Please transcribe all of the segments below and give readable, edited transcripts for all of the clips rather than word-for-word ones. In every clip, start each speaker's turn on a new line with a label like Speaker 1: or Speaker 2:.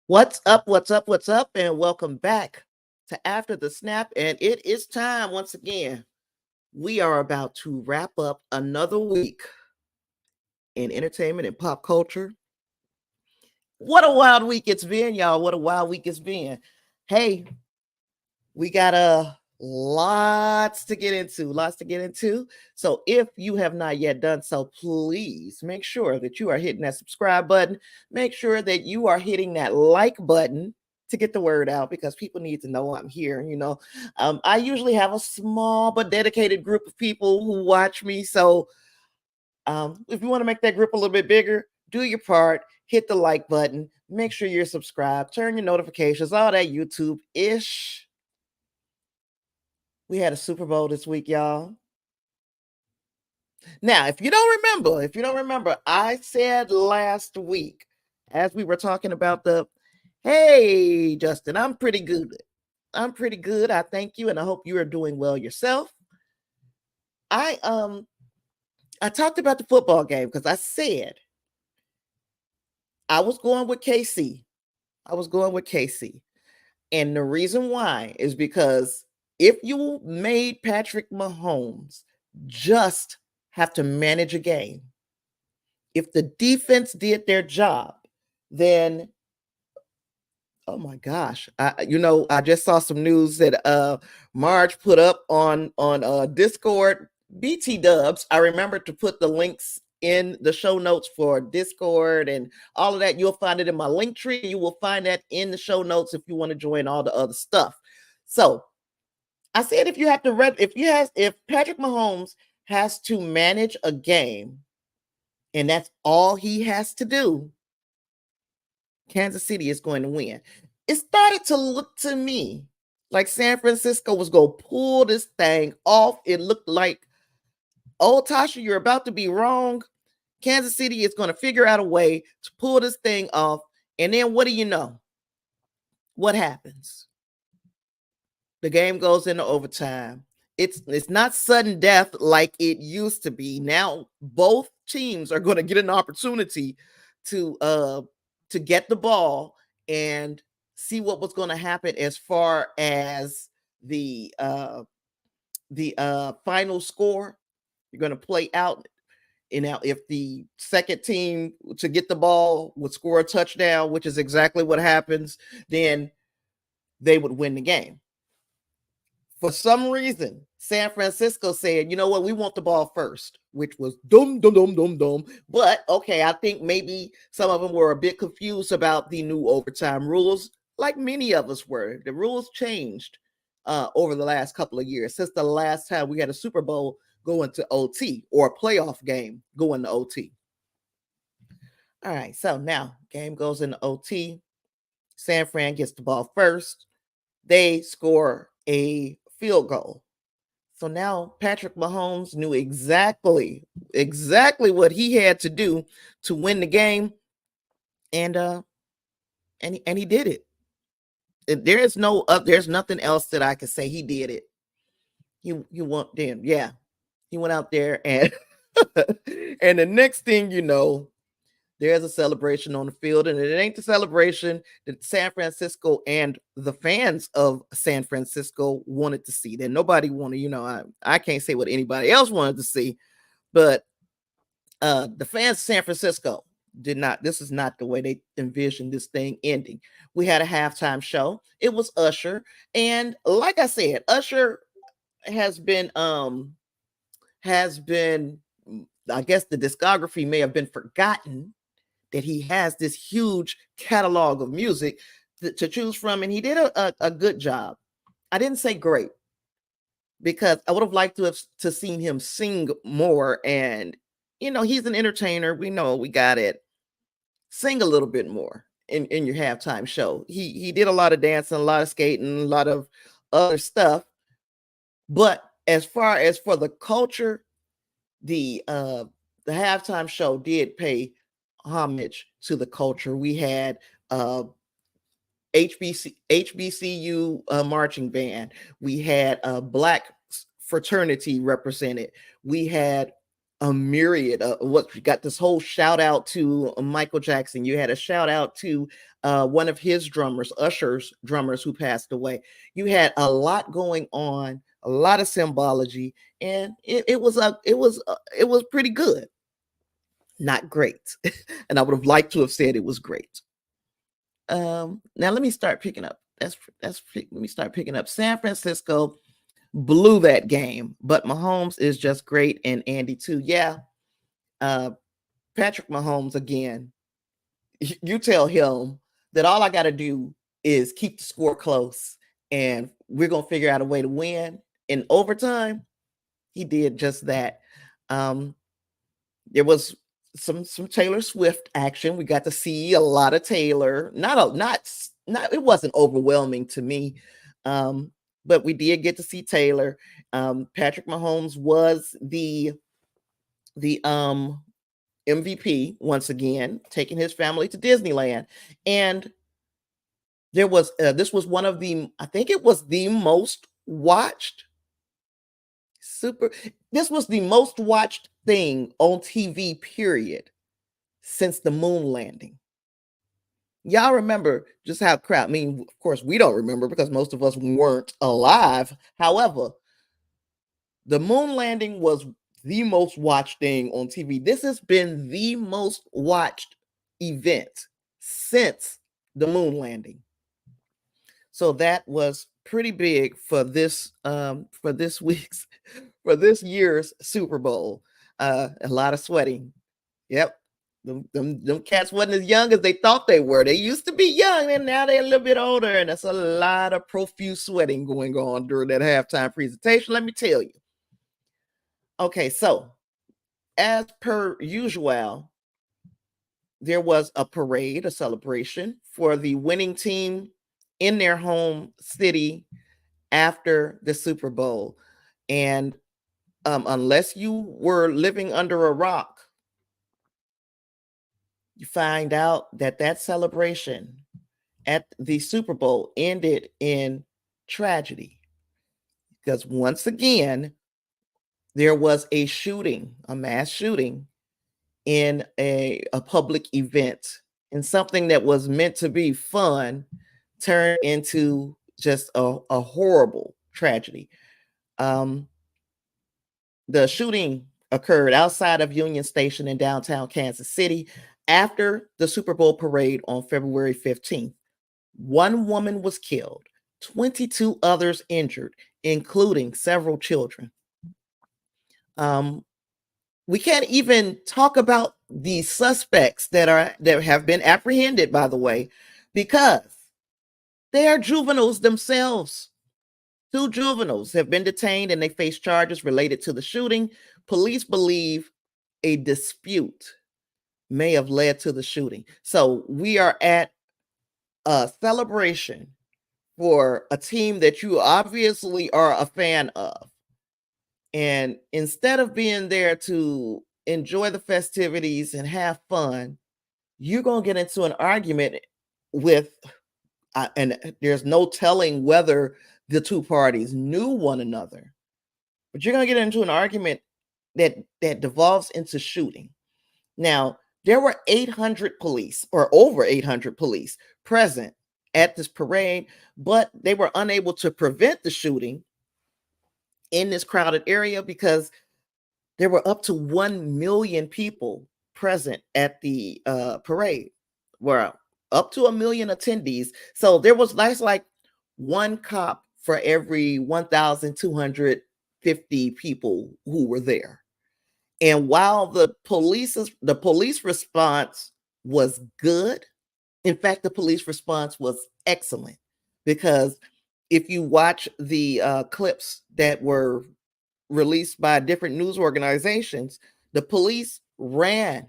Speaker 1: What's up? What's up? What's up? And welcome back to After the Snap. And it is time once again. We are about to wrap up another week in entertainment and pop culture. What a wild week it's been, y'all. What a wild week it's been. Hey, we got lots to get into, lots to get into. So if you have not yet done so, please make sure that you are hitting that subscribe button. Make sure that you are hitting that like button to get the word out because people need to know I'm here. I usually have a small but dedicated group of people who watch me. So if you want to make that group a little bit bigger, do your part, hit the like button, make sure you're subscribed, turn your notifications, all that YouTube ish. We had a Super Bowl this week, y'all. Now, if you don't remember, I said last week, as we were talking about hey, Justin, I'm pretty good. I'm pretty good. I thank you, and I hope you are doing well yourself. I talked about the football game because I said I was going with KC. I was going with KC. And the reason why is because if you made Patrick Mahomes just have to manage a game, if the defense did their job, then oh my gosh, I just saw some news that Marge put up on Discord. BT Dubs. I remember to put the links in the show notes for Discord and all of that. You'll find it in my link tree. You will find that in the show notes if you want to join all the other stuff. So I said if Patrick Mahomes has to manage a game and that's all he has to do, Kansas City is going to win. It started to look to me like San Francisco was going to pull this thing off. It looked like, oh, Tasha, you're about to be wrong. Kansas City is going to figure out a way to pull this thing off. And then what do you know? What happens? The game goes into overtime. It's not sudden death like it used to be. Now both teams are going to get an opportunity to get the ball and see what was going to happen as far as the final score. You're going to play out. And now, if the second team to get the ball would score a touchdown, which is exactly what happens, then they would win the game. For some reason, San Francisco said, you know what, we want the ball first, which was dumb, dumb, dumb, dumb, dumb. But okay, I think maybe some of them were a bit confused about the new overtime rules, like many of us were. The rules changed over the last couple of years, since the last time we had a Super Bowl go into OT or a playoff game go into OT. All right, so now game goes into OT. San Fran gets the ball first. They score a field goal. So now Patrick Mahomes knew exactly what he had to do to win the game, and he did it. There's nothing else that I can say. He did it. He went then, yeah. He went out there and and the next thing you know, there's a celebration on the field, and it ain't the celebration that San Francisco and the fans of San Francisco wanted to see. That nobody wanted, I can't say what anybody else wanted to see, but the fans of San Francisco did not. This is not the way they envisioned this thing ending. We had a halftime show. It was Usher, and like I said, Usher has been I guess the discography may have been forgotten, that he has this huge catalog of music to choose from, and he did a good job. I didn't say great because I would have liked to seen him sing more. And he's an entertainer. We know we got it. Sing a little bit more in your halftime show. He did a lot of dancing, a lot of skating, a lot of other stuff. But as far as for the culture, the halftime show did pay homage to the culture. We had HBCU marching band. We had a black fraternity represented. We had a myriad of what you got this whole shout out to Michael Jackson. You had a shout out to one of his drummers, Usher's drummers, who passed away. You had a lot going on, a lot of symbology, and it was pretty good, not great. And I would have liked to have said it was great. Now let me start picking up. Let me start picking up. San Francisco blew that game, but Mahomes is just great, and Andy too. Yeah, Patrick Mahomes again. You tell him that all I got to do is keep the score close, and we're gonna figure out a way to win in overtime. He did just that. There was some Taylor Swift action. We got to see a lot of Taylor. Not it wasn't overwhelming to me. But we did get to see Taylor. Patrick Mahomes was the MVP once again, taking his family to Disneyland. And there was this was one of the, I think it was the most watched this was the most watched thing on TV, period, since the moon landing. Y'all remember just how crap, I mean, of course, we don't remember because most of us weren't alive. However, the moon landing was the most watched thing on TV. This has been the most watched event since the moon landing. So that was pretty big for this week's for this year's Super Bowl. A lot of sweating. Yep. Them cats wasn't as young as they thought they were. They used to be young, and now they're a little bit older, and that's a lot of profuse sweating going on during that halftime presentation, let me tell you. Okay, so as per usual, there was a parade, a celebration for the winning team in their home city after the Super Bowl. And unless you were living under a rock, you find out that that celebration at the Super Bowl ended in tragedy. Because once again, there was a shooting, a mass shooting in a public event, and something that was meant to be fun turned into just a horrible tragedy. The shooting occurred outside of Union Station in downtown Kansas City after the Super Bowl parade on February 15th. One woman was killed, 22 others injured, including several children. We can't even talk about the suspects that have been apprehended, by the way, because they are juveniles themselves. 2 juveniles have been detained and they face charges related to the shooting. Police believe a dispute may have led to the shooting. So we are at a celebration for a team that you obviously are a fan of. And instead of being there to enjoy the festivities and have fun, you're going to get into an argument with, and there's no telling whether the two parties knew one another, but you're going to get into an argument that devolves into shooting. Now, there were 800 police, or over 800 police, present at this parade, but they were unable to prevent the shooting in this crowded area because there were up to 1 million people present at the parade. Were up to 1 million attendees. So that's like one cop for every 1,250 people who were there. And while the police response was good, in fact, the police response was excellent, because if you watch the clips that were released by different news organizations, the police ran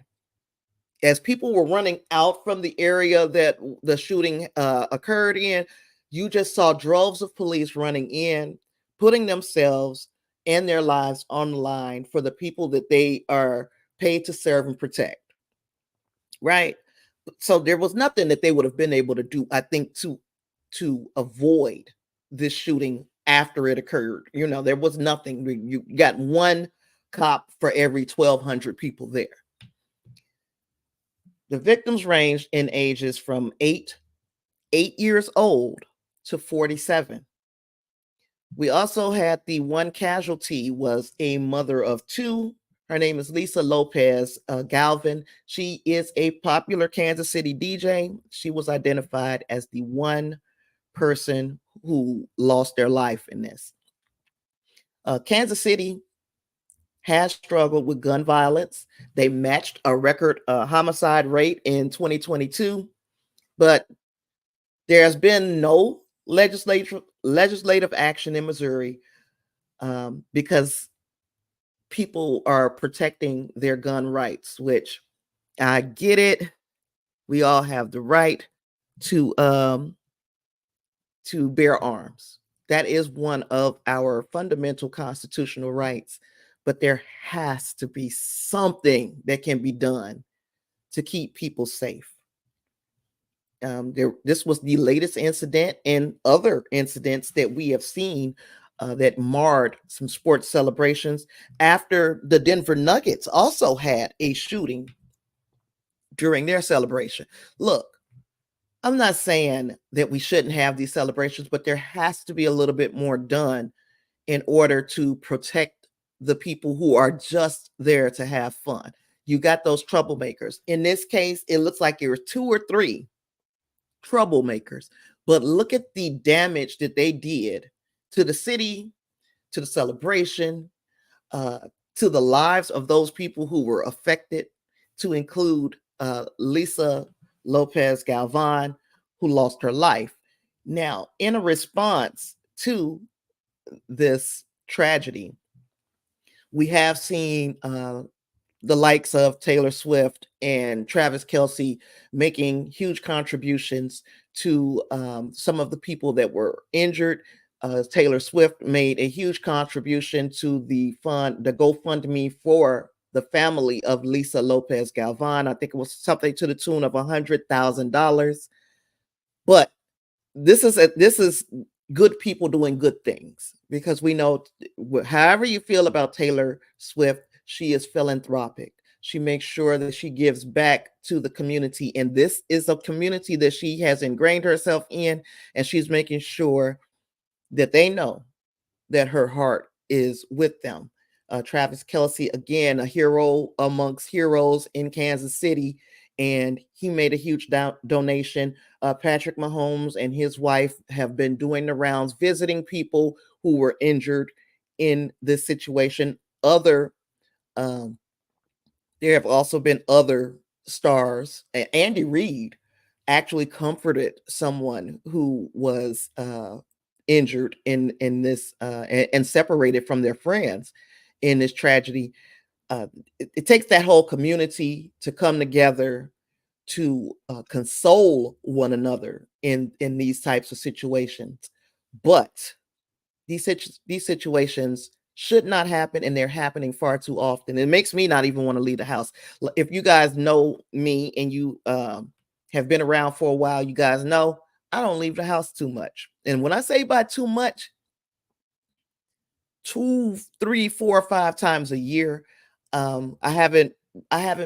Speaker 1: as people were running out from the area that the shooting occurred in. You just saw droves of police running in, putting themselves and their lives on the line for the people that they are paid to serve and protect. Right? So there was nothing that they would have been able to do, I think, to avoid this shooting after it occurred. There was nothing. You got one cop for every 1,200 people there. The victims ranged in ages from 8 years old to 47. We also had the one casualty was a mother of two. Her name is Lisa Lopez Galvin. She is a popular Kansas City DJ. She was identified as the one person who lost their life in this. Kansas City has struggled with gun violence. They matched a record homicide rate in 2022, but there has been no legislative action in Missouri because people are protecting their gun rights, which I get it. We all have the right to bear arms. That is one of our fundamental constitutional rights, but there has to be something that can be done to keep people safe. This was the latest incident and other incidents that we have seen that marred some sports celebrations after the Denver Nuggets also had a shooting during their celebration. Look, I'm not saying that we shouldn't have these celebrations, but there has to be a little bit more done in order to protect the people who are just there to have fun. You got those troublemakers. In this case, it looks like there were 2 or 3 troublemakers, but look at the damage that they did to the city, to the celebration, to the lives of those people who were affected, to include Lisa Lopez Galvan, who lost her life. Now, in a response to this tragedy, we have seen the likes of Taylor Swift and Travis Kelce making huge contributions to some of the people that were injured. Taylor Swift made a huge contribution to the GoFundMe for the family of Lisa Lopez Galvan. I think it was something to the tune of $100,000. But this is good people doing good things, because we know, however you feel about Taylor Swift, she is philanthropic. She makes sure that she gives back to the community, and this is a community that she has ingrained herself in, and she's making sure that they know that her heart is with them. Travis Kelce, again, a hero amongst heroes in Kansas City, and he made a huge donation. Patrick Mahomes and his wife have been doing the rounds, visiting people who were injured in this situation. There have also been other stars. Andy Reid actually comforted someone who was injured in this and separated from their friends in this tragedy. It takes that whole community to come together to console one another in these types of situations. But these situations should not happen, and they're happening far too often. It makes me not even want to leave the house. If you guys know me and you have been around for a while, you guys know I don't leave the house too much. And when I say by too much, 2, 3, 4, 5 times a year. I haven't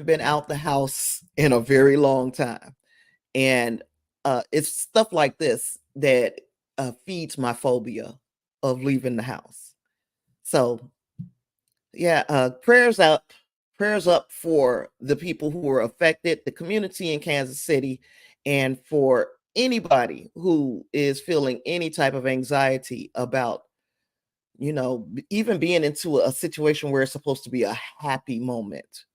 Speaker 1: been out the house in a very long time, and it's stuff like this that feeds my phobia of leaving the house. So yeah, prayers up for the people who were affected, the community in Kansas City, and for anybody who is feeling any type of anxiety about, even being into a situation where it's supposed to be a happy moment,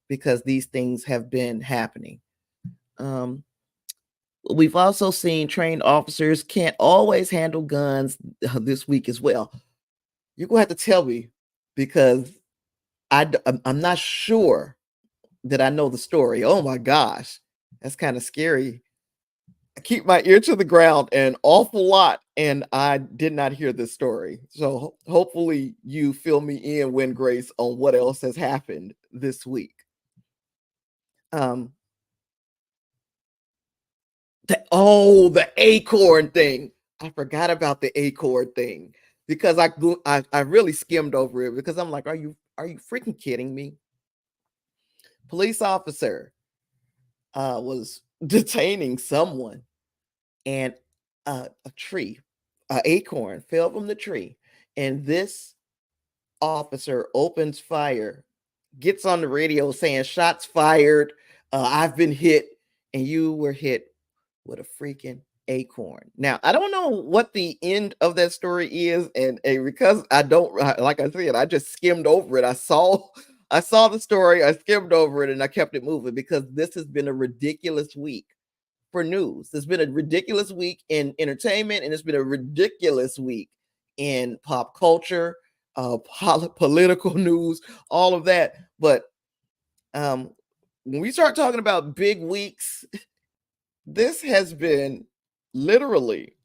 Speaker 1: because these things have been happening. We've also seen trained officers can't always handle guns this week as well. You're gonna have to tell me, because I'm not sure that I know the story. Oh my gosh, that's kind of scary. I keep my ear to the ground an awful lot, and I did not hear this story. So hopefully you fill me in, when Grace, on what else has happened this week. Um, the acorn thing. I forgot about the acorn thing, because I really skimmed over it, because I'm like, are you Are you freaking kidding me? Police officer was detaining someone, and a tree, an acorn fell from the tree, and this officer opens fire, gets on the radio saying, "Shots fired. I've been hit, and you were hit with a freaking acorn." Now, I don't know what the end of that story is, and because I don't, like I said, I just skimmed over it. I saw the story, I skimmed over it, and I kept it moving because this has been a ridiculous week for news. It's been a ridiculous week in entertainment, and it's been a ridiculous week in pop culture, political news, all of that. But um, when we start talking about big weeks, this has been literally,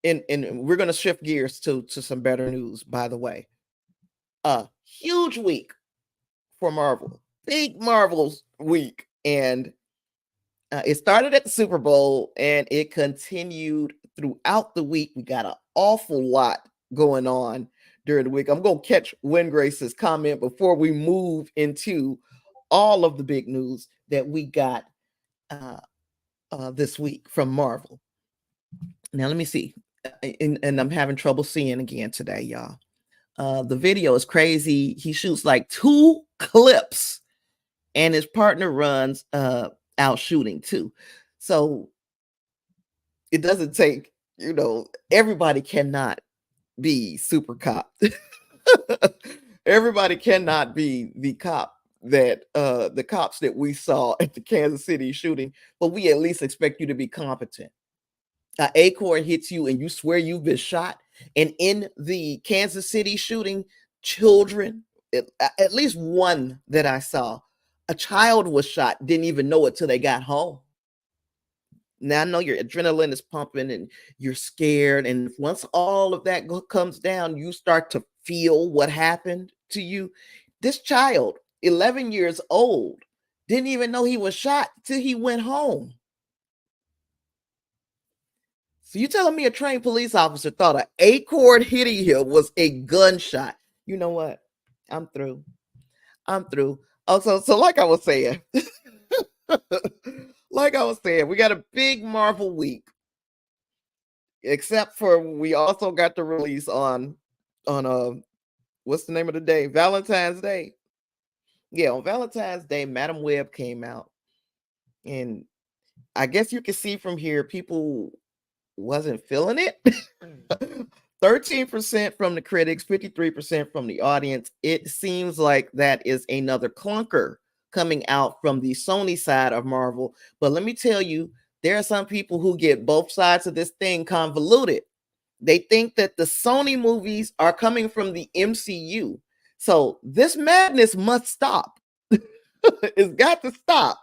Speaker 1: and we're going to shift gears to some better news, by the way. A huge week for Marvel, big Marvel's week, and it started at the Super Bowl and it continued throughout the week. We got an awful lot going on during the week. I'm going to catch Wingrace's comment before we move into all of the big news that we got this week from Marvel. Now, let me see. And I'm having trouble seeing again today, y'all. The video is crazy. He shoots like 2 clips and his partner runs out shooting too. So it doesn't take, everybody cannot be super cop. Everybody cannot be the cop that the cops that we saw at the Kansas City shooting, but we at least expect you to be competent. An acorn hits you and you swear you've been shot. And in the Kansas City shooting, children, at least one that I saw, a child was shot, didn't even know it till they got home. Now, I know your adrenaline is pumping and you're scared. And once all of that comes down, you start to feel what happened to you. This child, 11 years old, didn't even know he was shot till he went home. So you telling me a trained police officer thought an acorn hitting him was a gunshot? You know what? I'm through. Also, so like I was saying, we got a big Marvel week. Except for we also got the release on what's the name of the day? Valentine's Day. Yeah, on Valentine's Day, Madam Web came out. And I guess you can see from here, people wasn't feeling it. 13% from the critics, 53% from the audience. It seems like that is another clunker coming out from the Sony side of Marvel. But let me tell you, there are some people who get both sides of this thing convoluted. They think that the Sony movies are coming from the MCU. So this madness must stop. It's got to stop.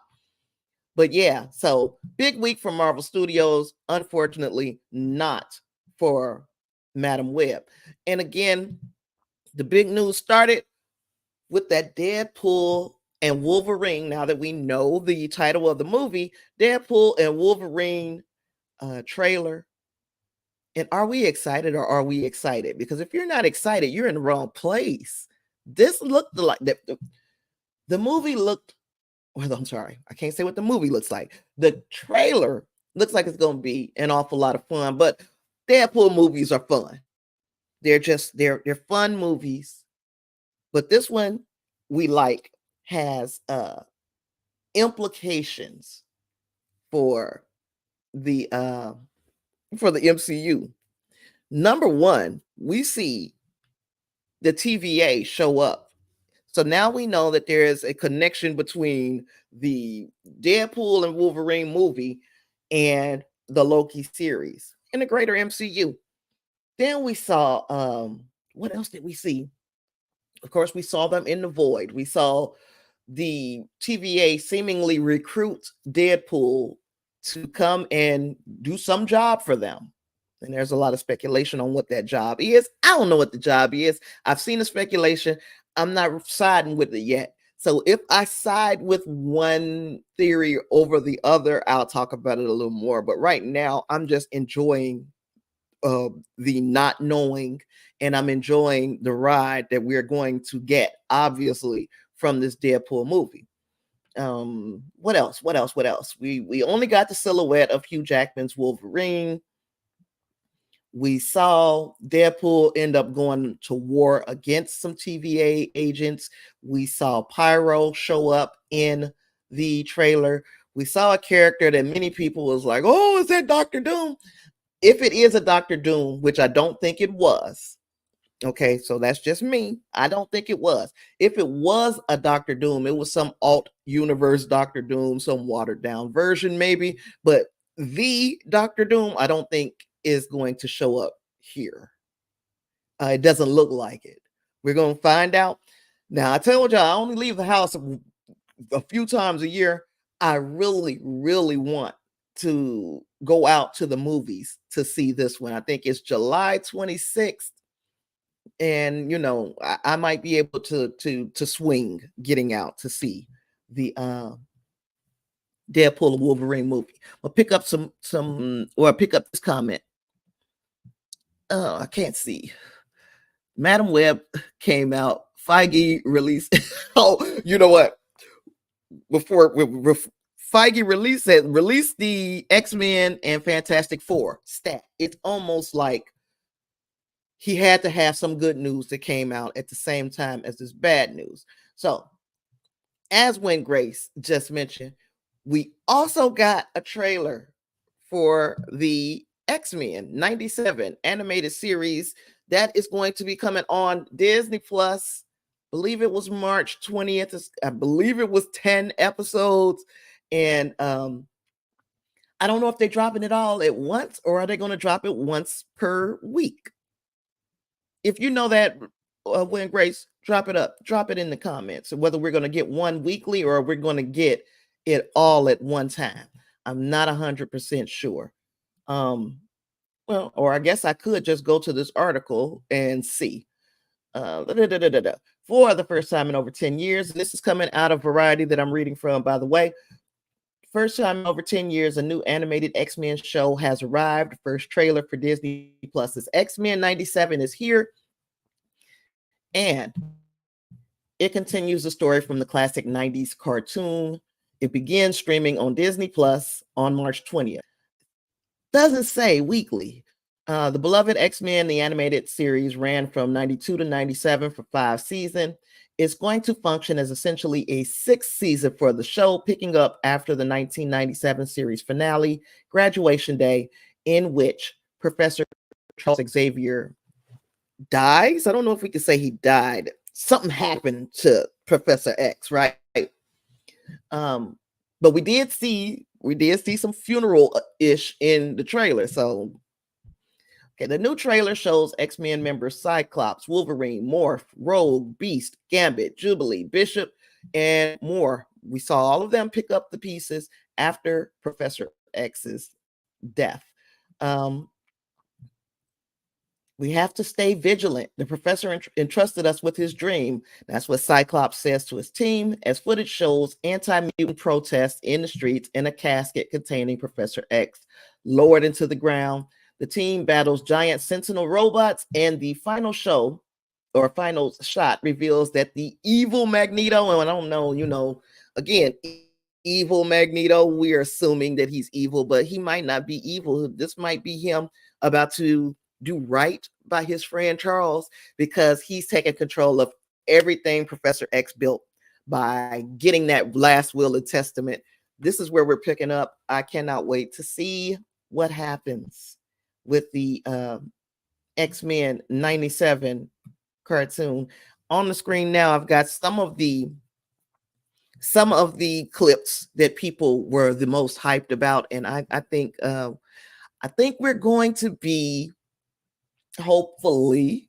Speaker 1: But yeah, so big week for Marvel Studios. Unfortunately, not for Madam Web. And again, the big news started with that Deadpool and Wolverine. Now that we know the title of the movie, Deadpool and Wolverine trailer. And are we excited or are we excited? Because if you're not excited, you're in the wrong place. This looked like the movie looked. Well, I'm sorry, I can't say what the movie looks like. The trailer looks like it's going to be an awful lot of fun, but Deadpool movies are fun. They're fun movies, but this one we like has implications for the MCU. Number one, we see the TVA show up. So now we know that there is a connection between the Deadpool and Wolverine movie and the Loki series in the greater MCU. Then we saw, what else did we see? Of course, we saw them in the Void. We saw the TVA seemingly recruit Deadpool to come and do some job for them. And there's a lot of speculation on what that job is. I don't know what the job is. I've seen the speculation. I'm not siding with it yet. So if I side with one theory over the other, I'll talk about it a little more. But right now, I'm just enjoying the not knowing, and I'm enjoying the ride that we're going to get, obviously, from this Deadpool movie. What else? What else? What else? We only got the silhouette of Hugh Jackman's Wolverine. We saw Deadpool end up going to war against some TVA agents. We saw Pyro show up in the trailer. We saw a character that many people was like, oh, is that Doctor Doom? If it is a Doctor Doom, which I don't think it was, okay, so that's just me. I don't think it was. If it was a Doctor Doom, it was some alt universe Doctor Doom, some watered down version maybe, but the Doctor Doom, I don't think is going to show up here. It doesn't look like it. We're going to find out. Now, I told y'all I only leave the house a few times a year. I really, really want to go out to the movies to see this one. I think it's July 26th. And I might be able to swing getting out to see the Deadpool and Wolverine movie. I'll pick up or pick up this comment. Oh, I can't see. Madam Web came out. Feige released. Oh, you know what? Before Feige released the X-Men and Fantastic Four stat. It's almost like he had to have some good news that came out at the same time as this bad news. So, as when Grace just mentioned, we also got a trailer for the X-Men 97 animated series that is going to be coming on Disney Plus. I believe it was March 20th. I believe it was 10 episodes. And I don't know if they're dropping it all at once or are they going to drop it once per week. If you know that, when Grace, drop it in the comments, whether we're going to get one weekly or we're going to get it all at one time. I'm not 100% sure. Well, or I guess I could just go to this article and see. For the first time in over 10 years, and this is coming out of Variety that I'm reading from, by the way. First time in over 10 years, a new animated X-Men show has arrived. First trailer for Disney Plus's X-Men 97 is here. And it continues the story from the classic 90s cartoon. It begins streaming on Disney Plus on March 20th. Doesn't say weekly. The beloved X-Men, the animated series, ran from 92 to 97 for 5 seasons. It's going to function as essentially a 6th season for the show, picking up after the 1997 series finale, Graduation Day, in which Professor Charles Xavier dies. I don't know if we can say he died. Something happened to Professor X, right? But we did see some funeral-ish in the trailer. So, okay, the new trailer shows X-Men members Cyclops, Wolverine, Morph, Rogue, Beast, Gambit, Jubilee, Bishop, and more. We saw all of them pick up the pieces after Professor X's death. We have to stay vigilant. The professor entrusted us with his dream. That's what Cyclops says to his team, as footage shows anti-mutant protests in the streets and a casket containing Professor X lowered into the ground. The team battles giant sentinel robots, and the final shot reveals that the evil Magneto, and I don't know, again, evil Magneto, we're assuming that he's evil, but he might not be evil. This might be him about to do right by his friend Charles, because he's taking control of everything Professor X built by getting that last will and testament. This is where we're picking up. I cannot wait to see what happens with the X-Men 97 cartoon. On the screen now, I've got some of the clips that people were the most hyped about, and I think we're going to be hopefully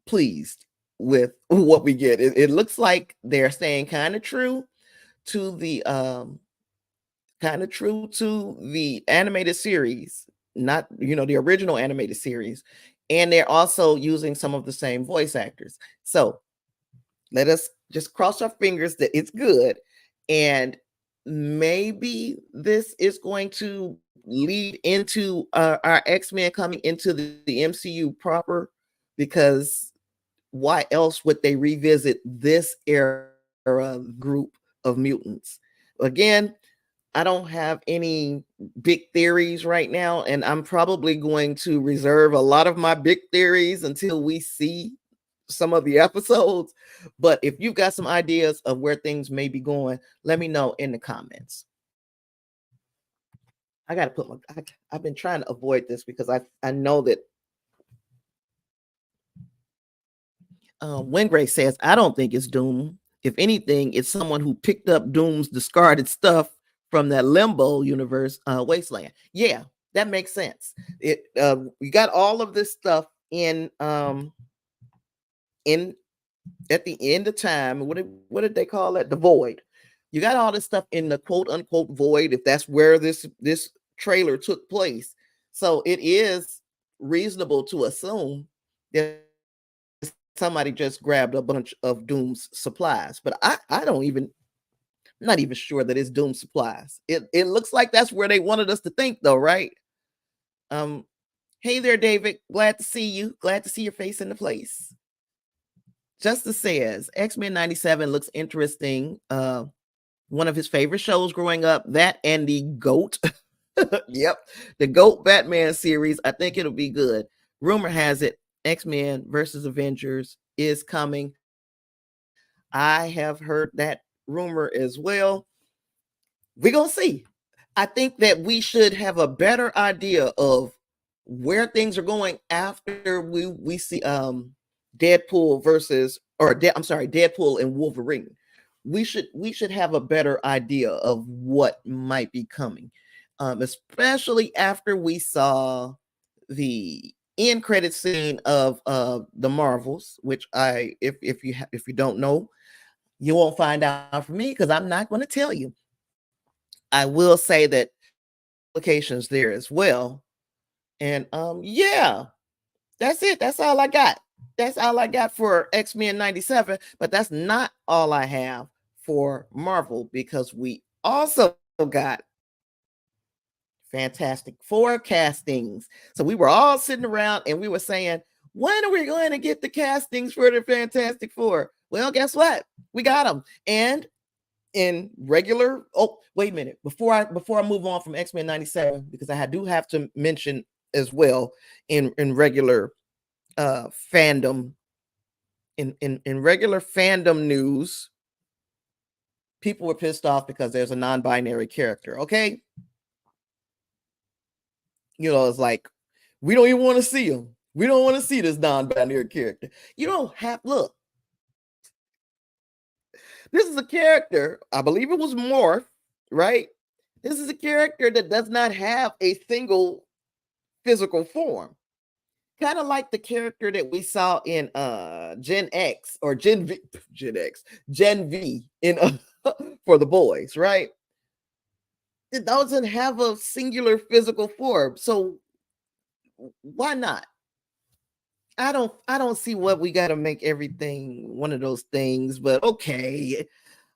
Speaker 1: pleased with what we get. It looks like they're staying kind of true to the animated series, not the original animated series, and they're also using some of the same voice actors. So let us just cross our fingers that it's good, and maybe this is going to lead into our X-Men coming into the MCU proper, because why else would they revisit this era group of mutants? Again, I don't have any big theories right now, and I'm probably going to reserve a lot of my big theories until we see some of the episodes. But if you've got some ideas of where things may be going, let me know in the comments. I got to put I've been trying to avoid this because I know that Wingray says, I don't think it's Doom. If anything, it's someone who picked up Doom's discarded stuff from that limbo universe wasteland. Yeah, that makes sense. We got all of this stuff in at the end of time. What did they call it? The void. You got all this stuff in the quote unquote void, if that's where this trailer took place. So it is reasonable to assume that somebody just grabbed a bunch of Doom's supplies. But I don't even, I'm not even sure that it's Doom supplies. It looks like that's where they wanted us to think, though, right? Hey there, David. Glad to see you. Glad to see your face in the place. Justice says X-Men 97 looks interesting. One of his favorite shows growing up, that and the GOAT. Yep, the GOAT Batman series. I think it'll be good. Rumor has it X-Men versus Avengers is coming. I have heard that rumor as well. We're gonna see. I think that we should have a better idea of where things are going after we see Deadpool versus, or Deadpool and Wolverine. We should have a better idea of what might be coming, especially after we saw the end credit scene of the Marvels, which if you don't know, you won't find out from me because I'm not going to tell you. I will say that applications there as well. And yeah, that's it. That's all I got. That's all I got for X-Men 97, but that's not all I have for Marvel, because we also got Fantastic Four castings. So we were all sitting around and we were saying, when are we going to get the castings for the Fantastic Four? Well, guess what? We got them. And in regular, oh, wait a minute. Before I move on from X-Men 97, because I do have to mention as well in regular fandom, in regular fandom news, people were pissed off because there's a non-binary character. Okay, you know, it's like, we don't even want to see him. We don't want to see this non-binary character. You don't have, look, this is a character, I believe it was Morph, right? This is a character that does not have a single physical form. Kind of like the character that we saw in Gen X or Gen V in for the boys, right? It doesn't have a singular physical form. So why not? I don't see what we got to make everything one of those things, but okay.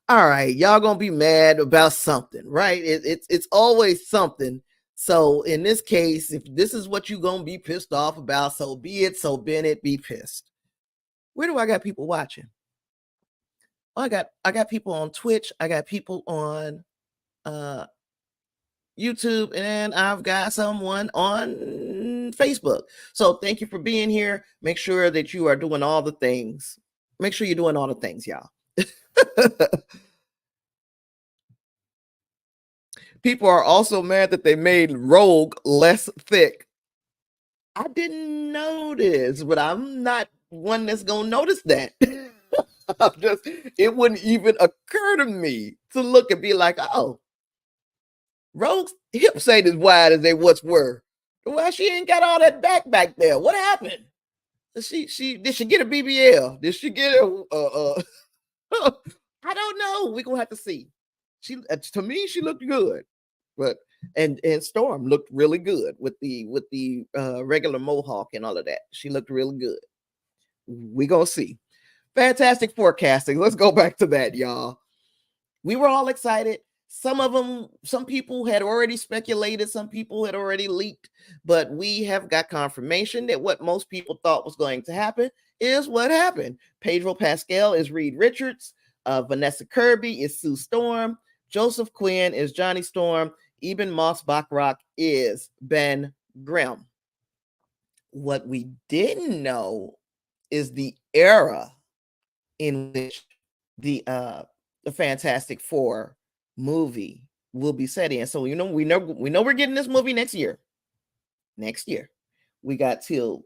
Speaker 1: All right, y'all gonna be mad about something, right? It's always something. So in this case, if this is what you're gonna be pissed off about, so be it. So Bennett, be pissed. Where do I got people watching? I got people on Twitch, I got people on YouTube, and I've got someone on Facebook. So thank you for being here. Make sure that you are doing all the things. Make sure you're doing all the things, y'all. People are also mad that they made Rogue less thick. I didn't notice, but I'm not one that's gonna notice that. It wouldn't even occur to me to look and be like, oh, Rogue's hips ain't as wide as they once were. Well, she ain't got all that back there. What happened? Did she get a BBL? Did she get a I don't know. We're gonna have to see. She to me, she looked good. But and Storm looked really good with the regular mohawk and all of that. She looked really good. We gonna see. Fantastic forecasting. Let's go back to that, y'all. We were all excited. Some of them, some people had already speculated, some people had already leaked, but we have got confirmation that what most people thought was going to happen is what happened. Pedro Pascal is Reed Richards, Vanessa Kirby is Sue Storm, Joseph Quinn is Johnny Storm, Eben Moss Bachrach is Ben Grimm. What we didn't know is the era in which the Fantastic Four movie will be set in. So we know we're getting this movie next year. Next year. We got till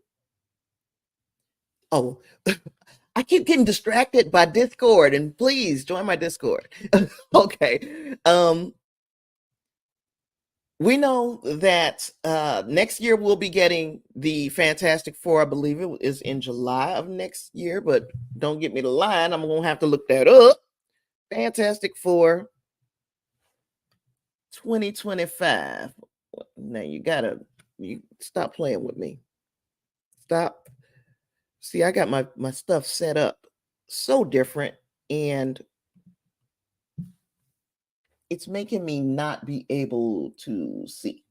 Speaker 1: I keep getting distracted by Discord, and please join my Discord. Okay. We know that next year we'll be getting the Fantastic Four. I believe it is in July of next year, but don't get me the line. I'm going to have to look that up. Fantastic Four 2025. Now you stop playing with me. Stop. See, I got my stuff set up so different, and it's making me not be able to see.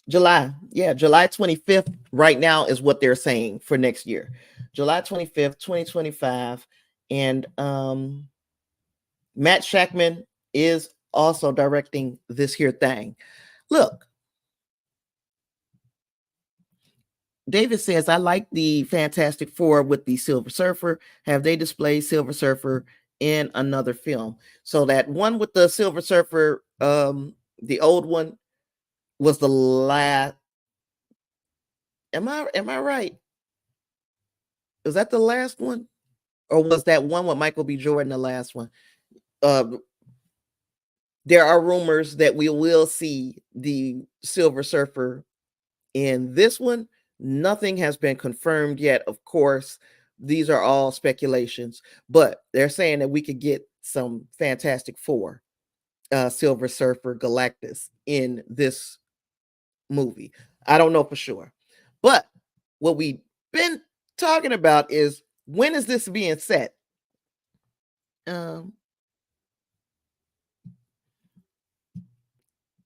Speaker 1: July. Yeah, July 25th right now is what they're saying for next year. July 25th, 2025. And Matt Shackman is also directing this here thing. Look, David says, I like the Fantastic Four with the Silver Surfer. Have they displayed Silver Surfer in another film? So that one with the Silver Surfer, the old one, was the last. Am I right? Was that the last one? Or was that one with Michael B. Jordan the last one? There are rumors that we will see the Silver Surfer in this one. Nothing has been confirmed yet. Of course, these are all speculations, but they're saying that we could get some Fantastic Four, Silver Surfer, Galactus in this movie. I don't know for sure, but what we've been talking about is, when is this being set?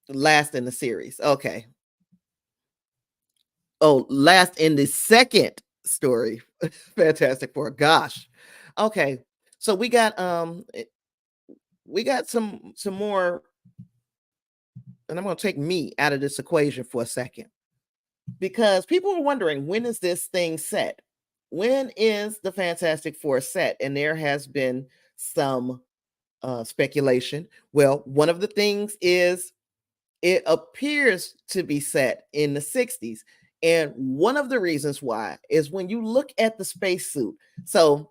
Speaker 1: Last in the series. Okay. Oh, last in the second story. Fantastic Four. Gosh. Okay. So we got some more, and I'm going to take me out of this equation for a second, because people are wondering, when is this thing set? When is the Fantastic Four set? And there has been some speculation. Well, one of the things is it appears to be set in the 60s. And one of the reasons why is when you look at the spacesuit. So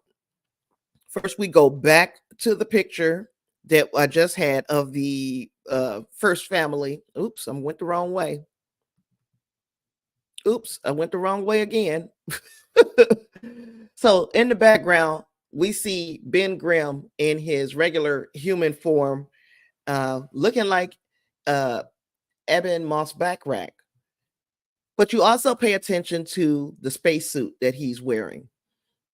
Speaker 1: first we go back to the picture that I just had of the first family. Oops, I went the wrong way. Oops, I went the wrong way again. So in the background, we see Ben Grimm in his regular human form, looking like Eben Moss Bachrach. But you also pay attention to the spacesuit that he's wearing.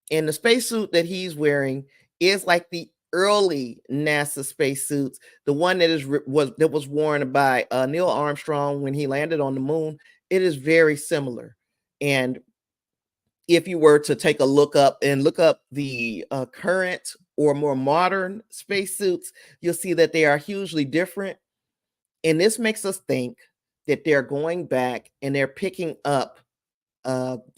Speaker 1: And the spacesuit that he's wearing is like the early NASA spacesuits, the one that was worn by Neil Armstrong when he landed on the moon. It is very similar. And if you were to take a look up the current or more modern spacesuits, you'll see that they are hugely different. And this makes us think that they're going back and they're picking up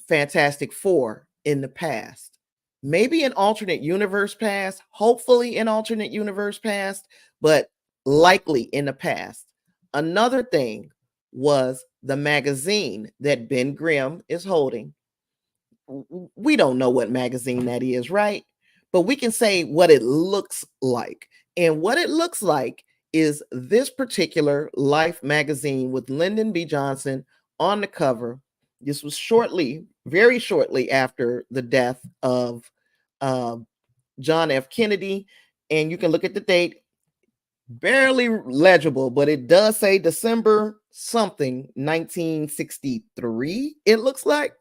Speaker 1: Fantastic Four in the past. Maybe an alternate universe past, hopefully an alternate universe past, but likely in the past. Another thing was the magazine that Ben Grimm is holding. We don't know what magazine that is, right? But we can say what it looks like. And what it looks like is this particular Life magazine with Lyndon B. Johnson on the cover. This was very shortly after the death of John F. Kennedy. And you can look at the date, barely legible, but it does say December something, 1963, it looks like.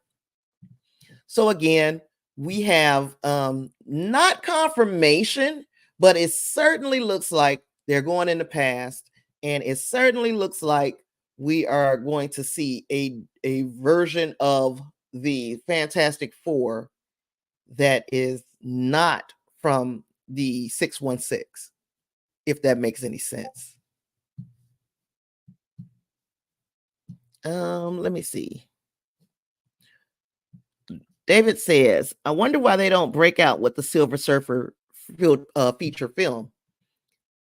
Speaker 1: So again, we have not confirmation, but it certainly looks like they're going in the past, and it certainly looks like we are going to see a version of the Fantastic Four that is not from the 616, if that makes any sense. Let me see. David says, I wonder why they don't break out with the Silver Surfer feature film,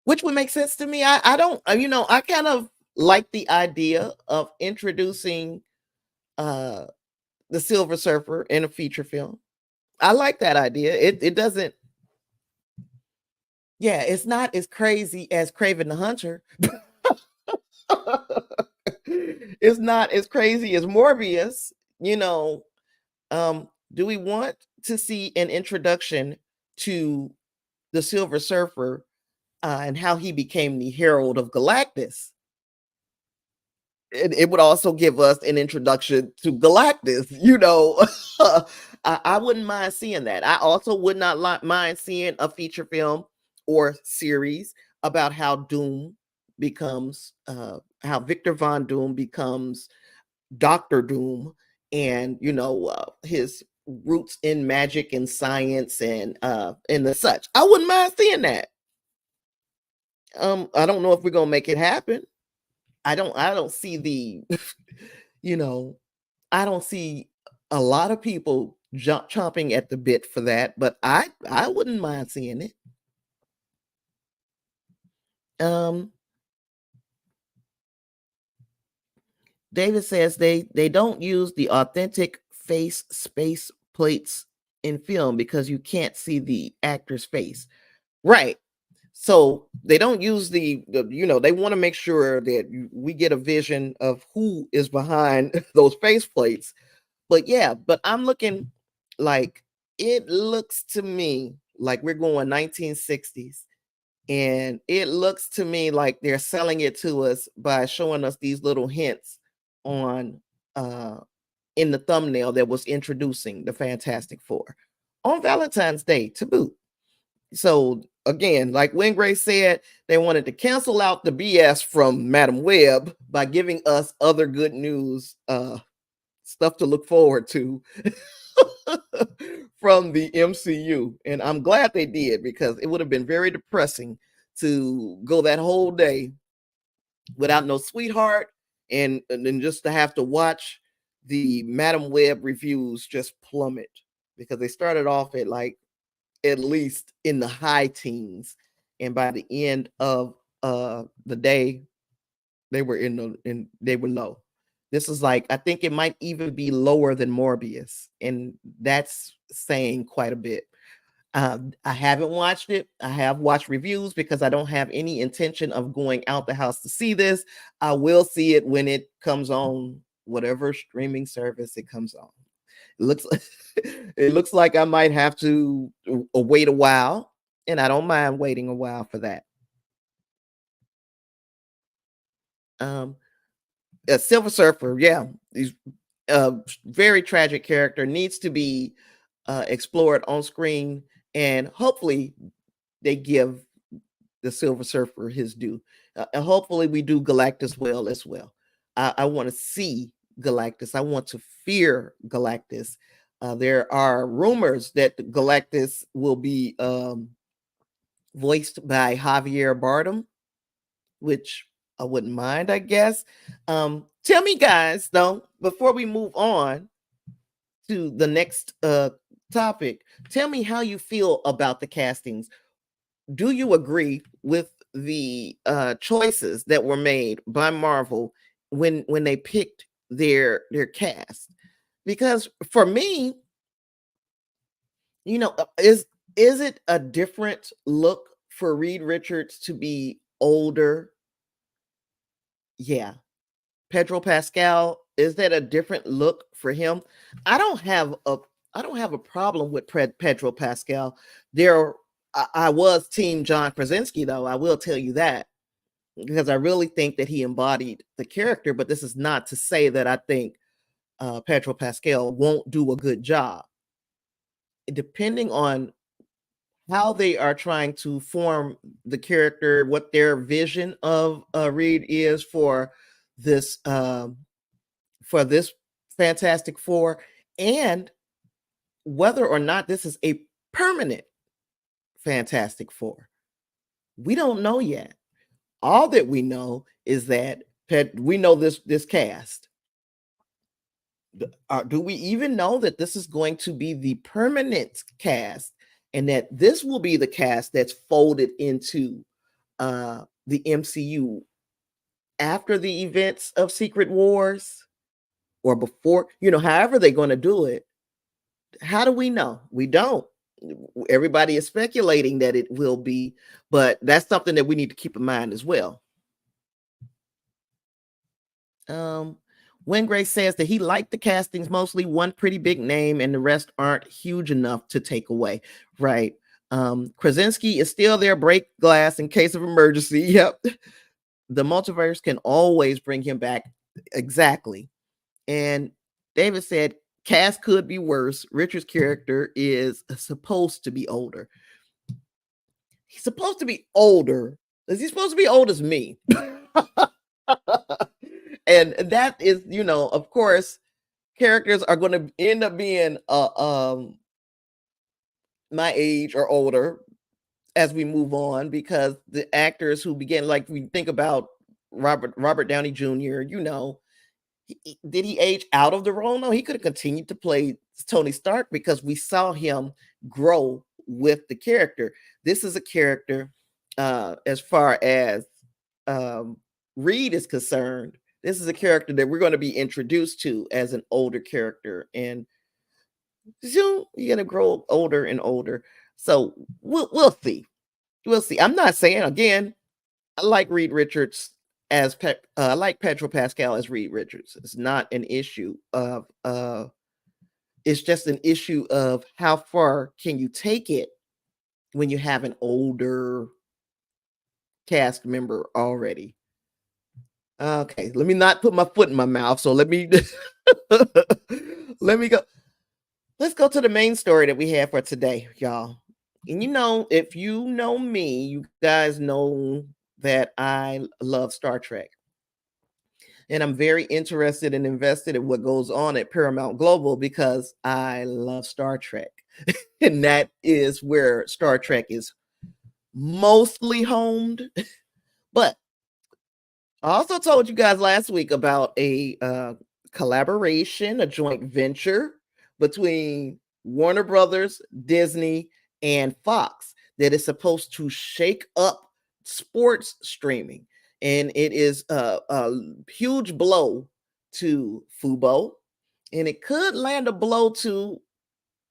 Speaker 1: which would make sense to me. I don't, I kind of like the idea of introducing uh, the Silver Surfer in a feature film. I like that idea. It doesn't, yeah, it's not as crazy as Craven the Hunter. It's not as crazy as Morbius, you know. Do we want to see an introduction to the Silver Surfer and how he became the Herald of Galactus? It would also give us an introduction to Galactus, you know. I wouldn't mind seeing that. I also would not mind seeing a feature film or series about how Doom becomes, how Victor Von Doom becomes Doctor Doom, and his roots in magic and science and the such. I wouldn't mind seeing that. I don't know if we're gonna make it happen. I don't see the you know I don't see a lot of people chomping at the bit for that, but I wouldn't mind seeing it. Um, David says they don't use the authentic face space plates in film because you can't see the actor's face. Right. So they don't use they want to make sure that we get a vision of who is behind those face plates. But yeah, but I'm looking like it looks to me like we're going 1960s. And it looks to me like they're selling it to us by showing us these little hints on uh in the thumbnail that was introducing the Fantastic Four on Valentine's Day to boot. So again, like Wingray said, they wanted to cancel out the BS from Madam Web by giving us other good news, stuff to look forward to from the MCU. And I'm glad they did, because it would have been very depressing to go that whole day without no sweetheart, and then just to have to watch the Madam Web reviews just plummet, because they started off at like at least in the high teens, and by the end of the day they were low. This is like, I think it might even be lower than Morbius, and that's saying quite a bit. I haven't watched it. I have watched reviews because I don't have any intention of going out the house to see this. I will see it when it comes on whatever streaming service it comes on. It looks it looks like I might have to wait a while, and I don't mind waiting a while for that. Um, a Silver Surfer, yeah, he's a very tragic character, needs to be explored on screen, and hopefully they give the Silver Surfer his due. And hopefully we do Galactus well as well. I want to see Galactus. I want to fear Galactus. There are rumors that Galactus will be voiced by Javier Bardem, which I wouldn't mind, I guess. Tell me, guys, though, before we move on to the next topic, tell me how you feel about the castings. Do you agree with the choices that were made by Marvel when they picked their cast? Because for me, is it a different look for Reed Richards to be older? Yeah. Pedro Pascal, is that a different look for him? I don't have a I don't have a problem with Pedro Pascal. There I was team John Krasinski, though, I will tell you that, because I really think that he embodied the character, but this is not to say that I think Pedro Pascal won't do a good job. depending on how they are trying to form the character, what their vision of Reed is this for this Fantastic Four, and whether or not this is a permanent Fantastic Four. We don't know yet. All that we know is that we know this cast. Do we even know that this is going to be the permanent cast, and that this will be the cast that's folded into the MCU after the events of Secret Wars, or before, however they're going to do it? How do we know? We don't. Everybody is speculating that it will be, but that's something that we need to keep in mind as well. Wingray says that he liked the castings, mostly one pretty big name and the rest aren't huge enough to take away. Right. Krasinski is still there, break glass in case of emergency. Yep. The multiverse can always bring him back. Exactly. And David said, cast could be worse. Richard's character is supposed to be older. He's supposed to be older. Is he supposed to be old as me? And that is, of course, characters are going to end up being my age or older as we move on, because the actors who began, like we think about Robert Downey Jr., did he age out of the role? No, he could have continued to play Tony Stark because we saw him grow with the character. This is a character, as far as Reed is concerned, this is a character that we're going to be introduced to as an older character, and soon you're going to grow older and older. So we'll see. We'll see. I'm not saying, again, I like Reed Richards as I like Pedro Pascal as Reed Richards. It's not an issue of it's just an issue of how far can you take it when you have an older cast member already. Okay, let me not put my foot in my mouth. So let me let me go. Let's go to the main story that we have for today, y'all. And if you know me, you guys know that I love Star Trek. And I'm very interested and invested in what goes on at Paramount Global because I love Star Trek. And that is where Star Trek is mostly homed. But I also told you guys last week about a collaboration, a joint venture between Warner Brothers, Disney, and Fox that is supposed to shake up sports streaming. And it is a huge blow to Fubo, and it could land a blow to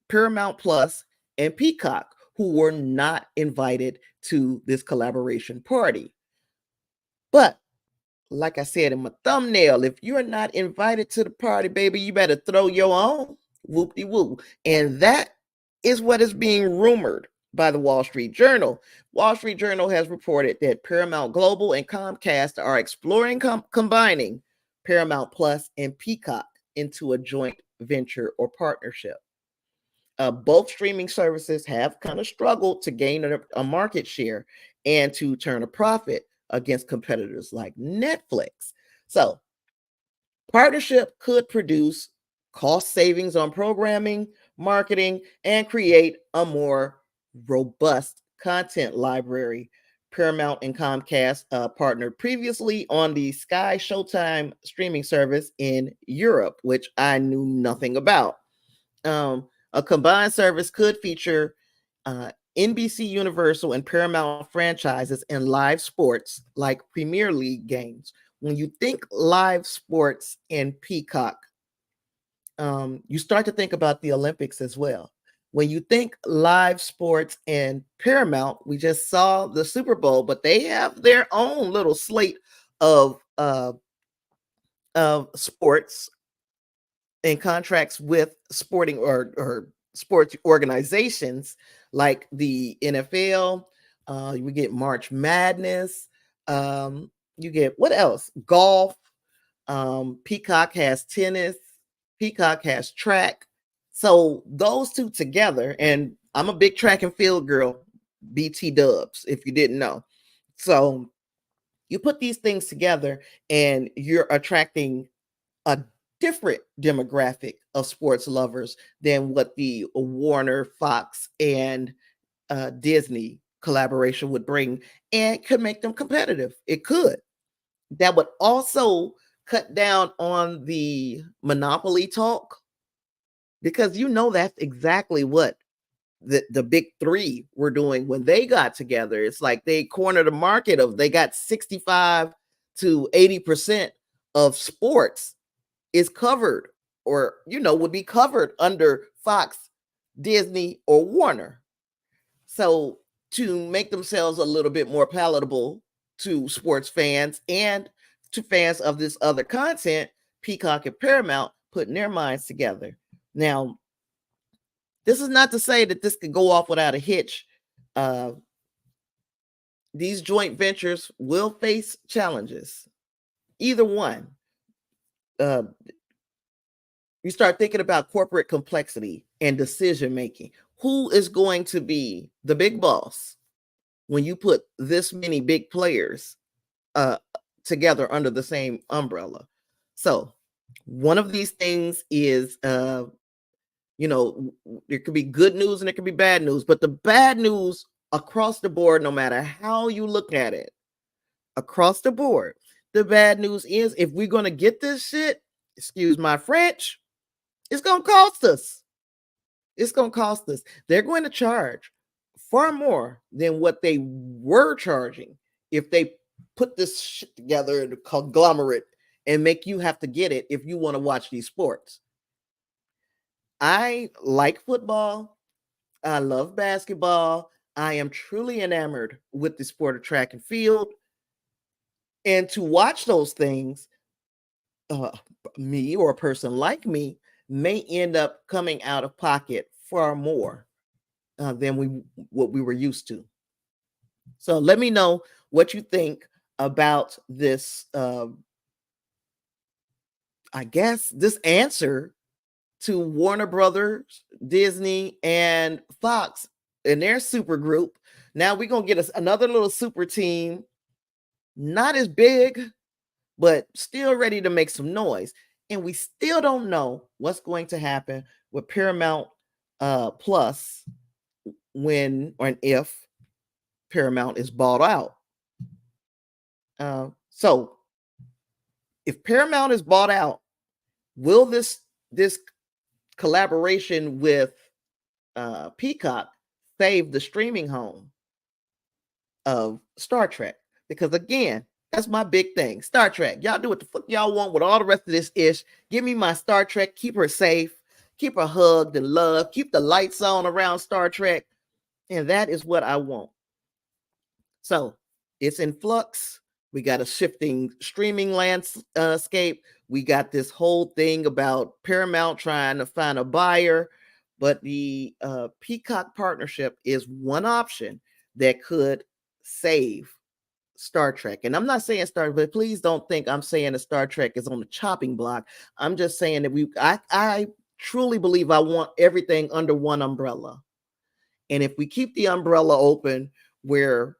Speaker 1: Paramount Plus and Peacock, who were not invited to this collaboration party. But like I said in my thumbnail, if you're not invited to the party, baby, you better throw your own. Whoop-de-whoop. And that is what is being rumored by the Wall Street Journal. Wall Street Journal has reported that Paramount Global and Comcast are exploring combining Paramount Plus and Peacock into a joint venture or partnership. Both streaming services have kind of struggled to gain a market share and to turn a profit against competitors like Netflix. So, partnership could produce cost savings on programming, marketing, and create a more robust content library. Paramount and Comcast partnered previously on the Sky Showtime streaming service in Europe, which I knew nothing about. A combined service could feature NBC Universal and Paramount franchises and live sports like Premier League games. When you think live sports and Peacock, you start to think about the Olympics as well. When you think live sports and Paramount, we just saw the Super Bowl, but they have their own little slate of sports and contracts with sporting or sports organizations like the NFL. We get March Madness. You get what else? Golf. Peacock has tennis. Peacock has track. So those two together, and I'm a big track and field girl, BT Dubs, if you didn't know. So you put these things together and you're attracting a different demographic of sports lovers than what the Warner, Fox, and Disney collaboration would bring, and could make them competitive. It could. That would also cut down on the monopoly talk, because that's exactly what the big three were doing when they got together. It's like they cornered the market of, they got 65 to 80% of sports is covered, or would be covered under Fox, Disney, or Warner. So to make themselves a little bit more palatable to sports fans and to fans of this other content, Peacock and Paramount putting their minds together. Now, this is not to say that this could go off without a hitch. These joint ventures will face challenges. Either one. You start thinking about corporate complexity and decision making. Who is going to be the big boss when you put this many big players together under the same umbrella? So one of these things is, there could be good news and there could be bad news, but the bad news across the board, no matter how you look at it, across the board, the bad news is, if we're going to get this shit, excuse my French, it's going to cost us. It's going to cost us. They're going to charge far more than what they were charging if they put this shit together in a conglomerate and make you have to get it if you want to watch these sports. I like football. I love basketball. I am truly enamored with the sport of track and field. And to watch those things, me or a person like me may end up coming out of pocket far more than what we were used to. So let me know what you think about this. I guess this answer to Warner Brothers, Disney, and Fox and their super group. Now we're gonna get us another little super team, not as big, but still ready to make some noise. And we still don't know what's going to happen with Paramount Plus when or if Paramount is bought out. So if Paramount is bought out, will this collaboration with Peacock save the streaming home of Star Trek? Because again, that's my big thing. Star Trek. Y'all do what the fuck y'all want with all the rest of this ish. Give me my Star Trek. Keep her safe. Keep her hugged and loved. Keep the lights on around Star Trek. And that is what I want. So it's in flux. We got a shifting streaming landscape. We got this whole thing about Paramount trying to find a buyer. But the Peacock partnership is one option that could save Star Trek. And I'm not saying but please don't think I'm saying that Star Trek is on the chopping block. I'm just saying that I truly believe I want everything under one umbrella. And if we keep the umbrella open where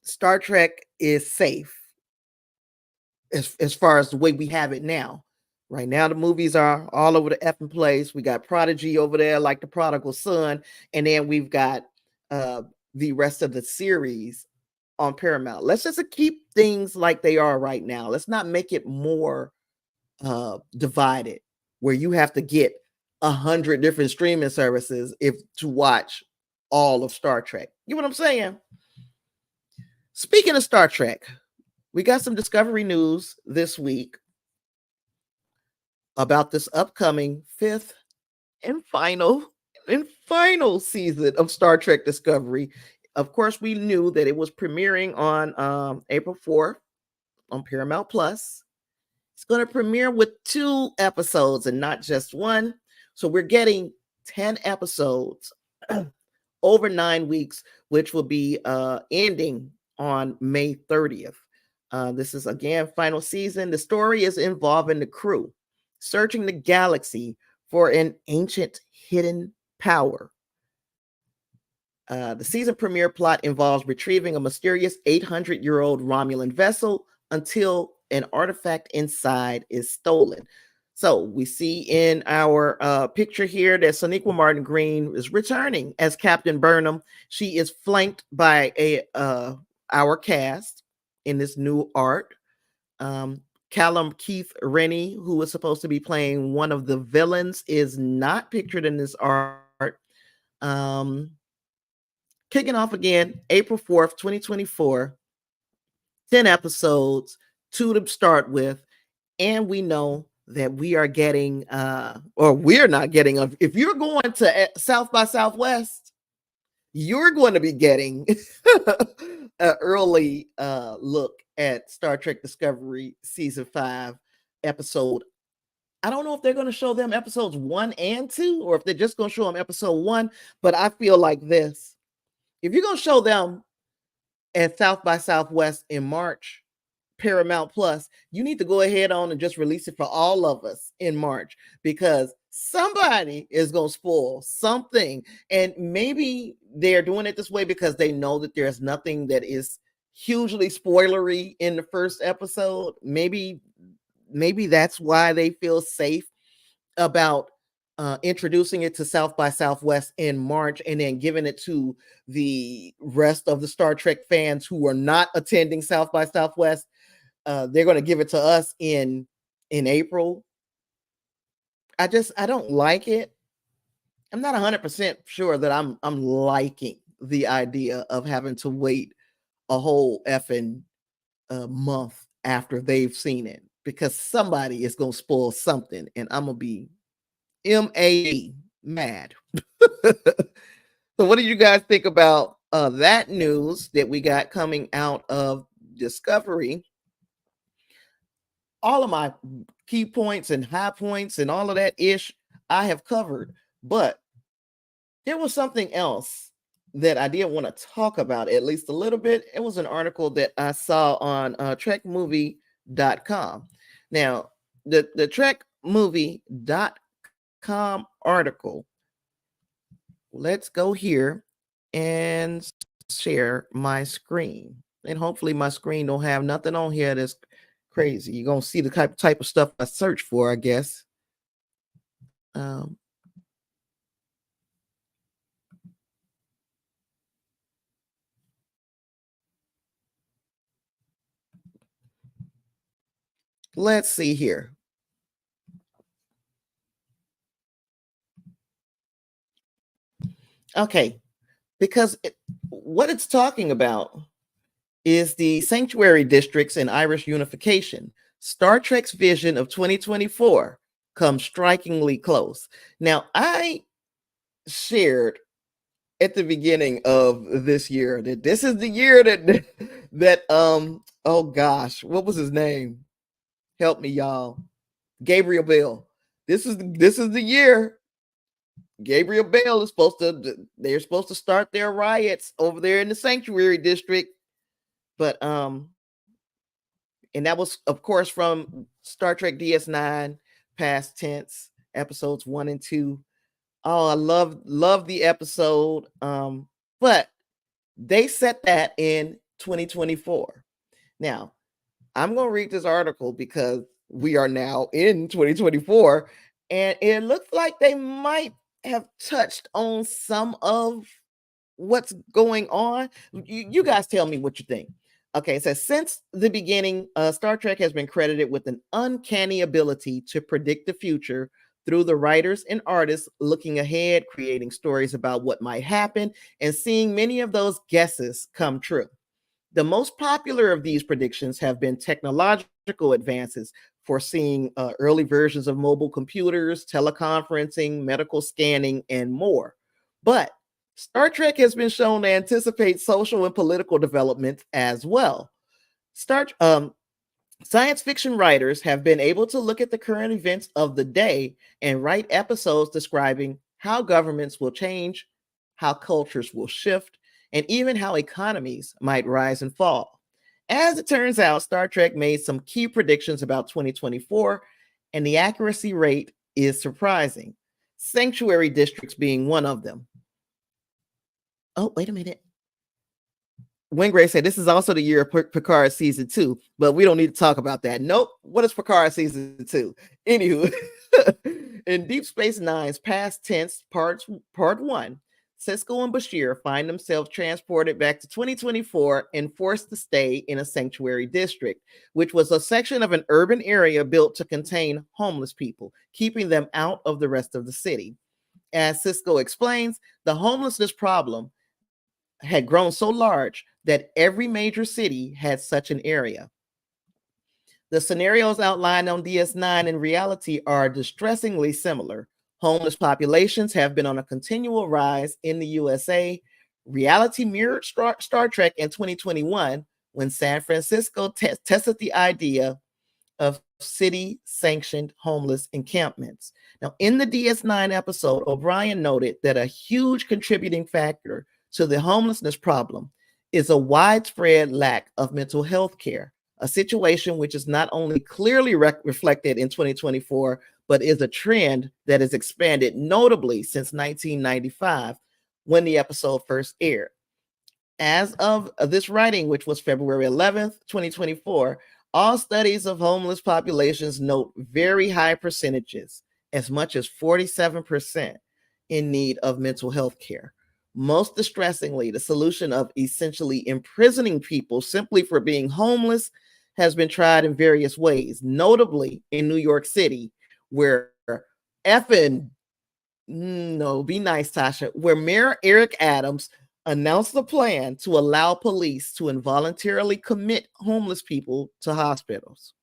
Speaker 1: Star Trek is safe, as far as the way we have it now. Right now, the movies are all over the effing place. We got Prodigy over there, like the prodigal son. And then we've got the rest of the series on Paramount. Let's just keep things like they are right now. Let's not make it more divided, where you have to get 100 different streaming services to watch all of Star Trek. You know what I'm saying? Speaking of Star Trek, we got some Discovery news this week about this upcoming fifth and final season of Star Trek Discovery. Of course, we knew that it was premiering on April 4th on Paramount Plus. It's going to premiere with 2 episodes and not just one. So we're getting 10 episodes over 9 weeks, which will be ending on May 30th. This is, again, final season. The story is involving the crew searching the galaxy for an ancient hidden power. The season premiere plot involves retrieving a mysterious 800-year-old Romulan vessel until an artifact inside is stolen. So we see in our picture here that Sonequa Martin Green is returning as Captain Burnham. She is flanked by our cast in this new art. Callum Keith Rennie, who was supposed to be playing one of the villains, is not pictured in this art. Um, Kicking off again April 4th, 2024, 10 episodes, two to start with. And we know that we are getting, or we're not getting, if you're going to South by Southwest, you're going to be getting an early look at Star Trek Discovery Season 5 episode. I don't know if they're going to show them episodes 1 and 2, or if they're just going to show them episode 1, but I feel like this. If you're going to show them at South by Southwest in March, Paramount Plus, you need to go ahead on and just release it for all of us in March, because somebody is going to spoil something. And maybe they're doing it this way because they know that there's nothing that is hugely spoilery in the first episode. Maybe that's why they feel safe about introducing it to South by Southwest in March and then giving it to the rest of the Star Trek fans who are not attending South by Southwest. They're going to give it to us in April. I don't like it. I'm not 100% sure that I'm liking the idea of having to wait a whole effing month after they've seen it, because somebody is going to spoil something and I'm going to be mad. So what do you guys think about that news that we got coming out of Discovery? All of my key points and high points and all of that ish I have covered, but there was something else that I did want to talk about at least a little bit. It was an article that I saw on trekmovie.com. Now, the trekmovie.com article, let's go here and share my screen. And hopefully my screen don't have nothing on here that's crazy. You're going to see the type of stuff I search for, I guess. Let's see here. Okay, because what it's talking about is the sanctuary districts in Irish unification. Star Trek's vision of 2024 comes strikingly close. Now, I shared at the beginning of this year that this is the year that oh gosh, what was his name? Help me, y'all. Gabriel Bell. This is the year Gabriel Bell is they're supposed to start their riots over there in the sanctuary district. But and that was of course from Star Trek DS9 past tense episodes 1 and 2. Oh, I love the episode. But they set that in 2024. Now, I'm going to read this article because we are now in 2024, and it looks like they might have touched on some of what's going on. You guys tell me what you think. Okay, it says since the beginning, Star Trek has been credited with an uncanny ability to predict the future through the writers and artists looking ahead, creating stories about what might happen, and seeing many of those guesses come true. The most popular of these predictions have been technological advances, foreseeing early versions of mobile computers, teleconferencing, medical scanning, and more. But Star Trek has been shown to anticipate social and political developments as well. Science fiction writers have been able to look at the current events of the day and write episodes describing how governments will change, how cultures will shift, and even how economies might rise and fall. As it turns out, Star Trek made some key predictions about 2024, and the accuracy rate is surprising. sanctuary districts being one of them. Oh, wait a minute. Wingray said this is also the year of Picard season 2, but we don't need to talk about that. Nope. What is Picard season 2? Anywho, in Deep Space Nine's past tense part 1, Sisko and Bashir find themselves transported back to 2024 and forced to stay in a sanctuary district, which was a section of an urban area built to contain homeless people, keeping them out of the rest of the city. As Sisko explains, the homelessness problem had grown so large that every major city had such an area. The scenarios outlined on DS9 in reality are distressingly similar. Homeless populations have been on a continual rise in the USA. Reality mirrored Star Trek in 2021 when San Francisco tested the idea of city sanctioned homeless encampments. Now, in the DS9 episode, O'Brien noted that a huge contributing factor to the homelessness problem is a widespread lack of mental health care, a situation which is not only clearly reflected in 2024, but is a trend that has expanded notably since 1995 when the episode first aired. As of this writing, which was February 11th, 2024, all studies of homeless populations note very high percentages, as much as 47%, in need of mental health care. Most distressingly, the solution of essentially imprisoning people simply for being homeless has been tried in various ways, notably in New York City, where effing, no, be nice, Tasha, where Mayor Eric Adams announced a plan to allow police to involuntarily commit homeless people to hospitals.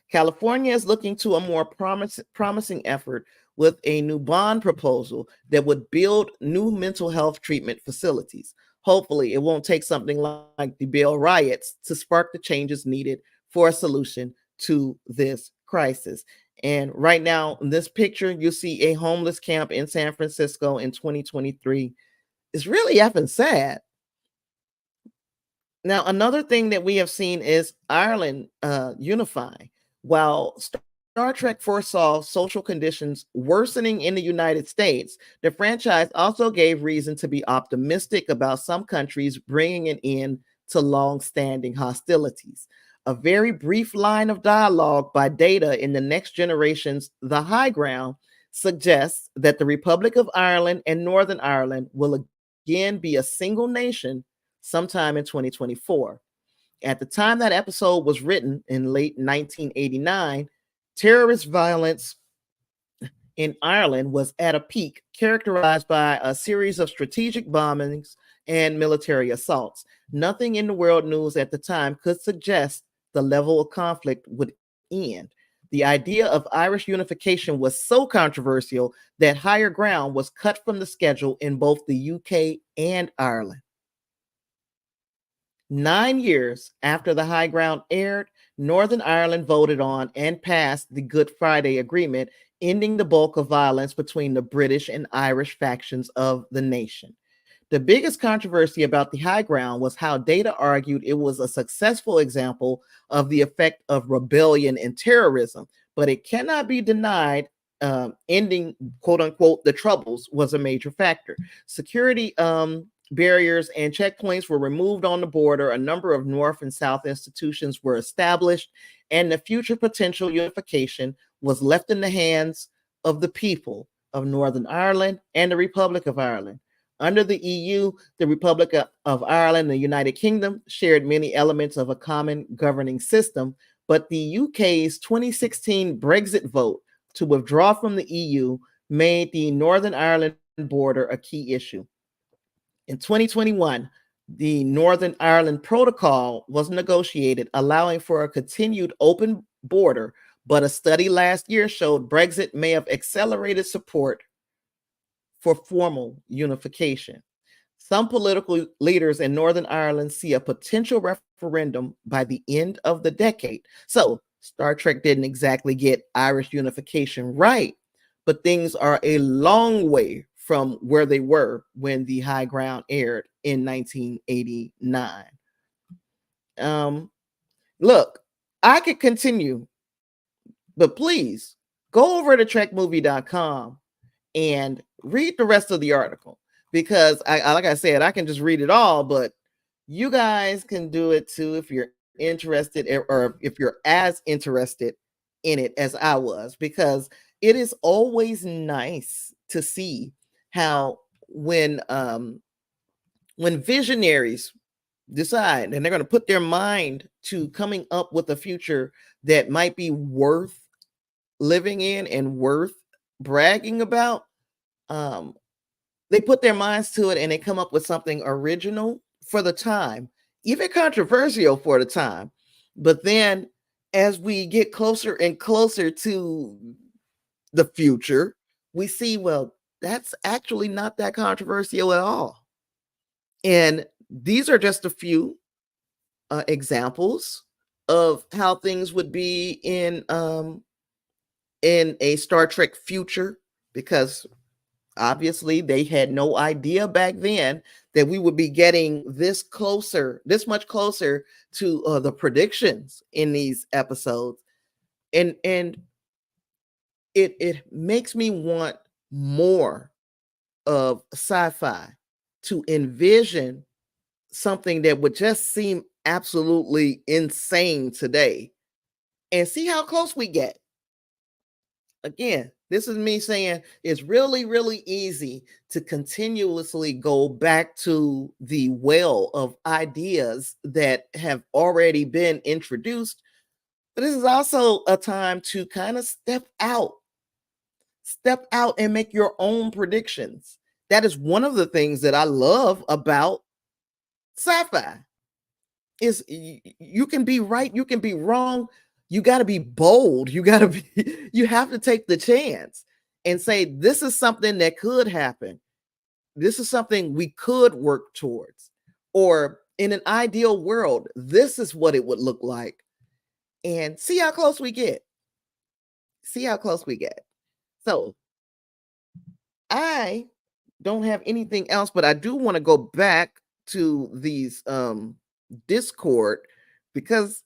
Speaker 1: California is looking to a more promising effort with a new bond proposal that would build new mental health treatment facilities. Hopefully, it won't take something like the Bell riots to spark the changes needed for a solution to this crisis. And right now, in this picture, you see a homeless camp in San Francisco in 2023. It's really effing sad. Now, another thing that we have seen is Ireland unifying. While Star Trek foresaw social conditions worsening in the United States, the franchise also gave reason to be optimistic about some countries bringing an end to long-standing hostilities. A very brief line of dialogue by Data in the Next Generation's The High Ground suggests that the Republic of Ireland and Northern Ireland will again be a single nation sometime in 2024. At the time that episode was written in late 1989, terrorist violence in Ireland was at a peak, characterized by a series of strategic bombings and military assaults. Nothing in the world news at the time could suggest the level of conflict would end. The idea of Irish unification was so controversial that Higher Ground was cut from the schedule in both the UK and Ireland. 9 years after The High Ground aired, Northern Ireland voted on and passed the Good Friday Agreement, ending the bulk of violence between the British and Irish factions of the nation. The biggest controversy about The High Ground was how Data argued it was a successful example of the effect of rebellion and terrorism, but it cannot be denied ending, quote unquote, the troubles was a major factor. Security barriers and checkpoints were removed on the border. A number of North and South institutions were established, and the future potential unification was left in the hands of the people of Northern Ireland and the Republic of Ireland. Under the EU, the Republic of Ireland and the United Kingdom shared many elements of a common governing system, but the UK's 2016 Brexit vote to withdraw from the EU made the Northern Ireland border a key issue. In 2021, the Northern Ireland Protocol was negotiated, allowing for a continued open border, but a study last year showed Brexit may have accelerated support for formal unification. Some political leaders in Northern Ireland see a potential referendum by the end of the decade. So Star Trek didn't exactly get Irish unification right, but things are a long way from where they were when The High Ground aired in 1989. Look, I could continue, but please go over to trekmovie.com and read the rest of the article, because like I said, I can just read it all, but you guys can do it too if you're interested, or if you're as interested in it as I was, because it is always nice to see how when visionaries decide and they're going to put their mind to coming up with a future that might be worth living in and worth bragging about, um, they put their minds to it and they come up with something original for the time, even controversial for the time. But then as we get closer and closer to the future, we see, well, that's actually not that controversial at all. And these are just a few examples of how things would be in a Star Trek future, because obviously they had no idea back then that we would be getting this much closer to the predictions in these episodes. And it makes me want more of sci-fi to envision something that would just seem absolutely insane today, and see how close we get. Again, this is me saying it's really, really easy to continuously go back to the well of ideas that have already been introduced. But this is also a time to kind of step out and make your own predictions. That is one of the things that I love about sci-fi. Is you can be right, you can be wrong. You got to be bold. You have to take the chance and say, this is something that could happen. This is something we could work towards. Or in an ideal world, this is what it would look like. And see how close we get. See how close we get. So I don't have anything else, but I do want to go back to these Discord, because